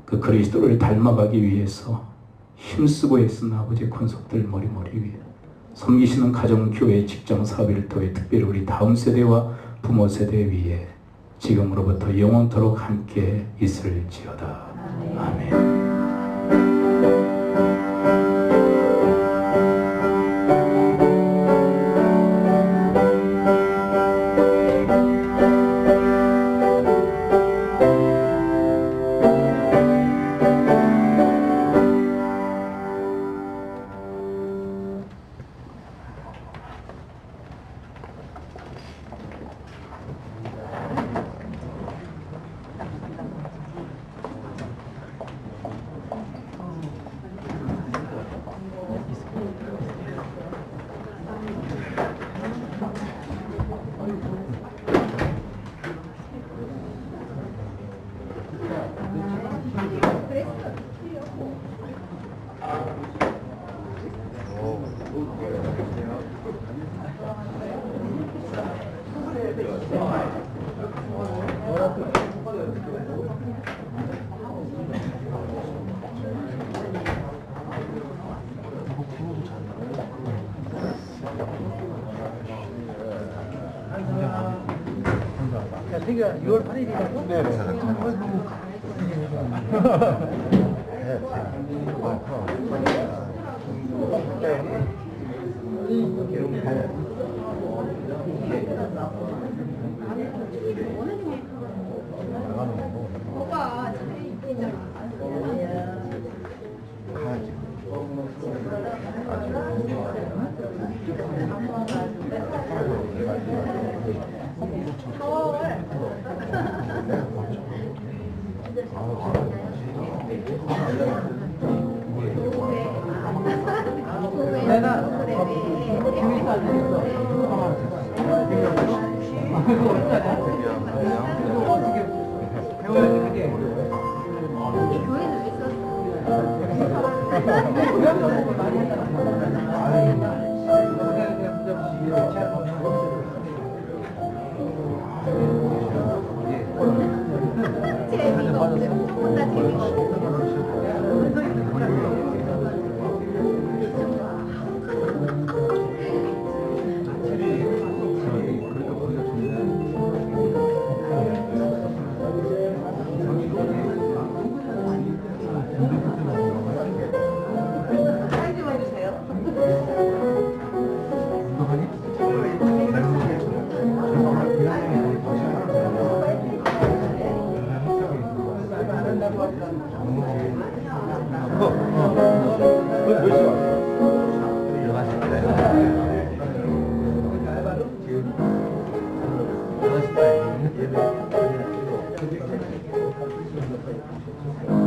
그 그리스도를 닮아가기 위해서 힘쓰고 애쓴 아버지의 권속들 머리머리 위에 섬기시는 가정, 교회, 직장, 사업 일터에 특별히 우리 다음 세대와 부모 세대 위에 지금으로부터 영원토록 함께 있을지어다. 아멘. 태기가 6월 8일이라고? 네네. 오빠 집에 있잖아. 가야지. 내가 교회도 안 했어. 배워야지, 그게. 교회는 재미가 없네. 혼자 재미가 없네. 몇 시?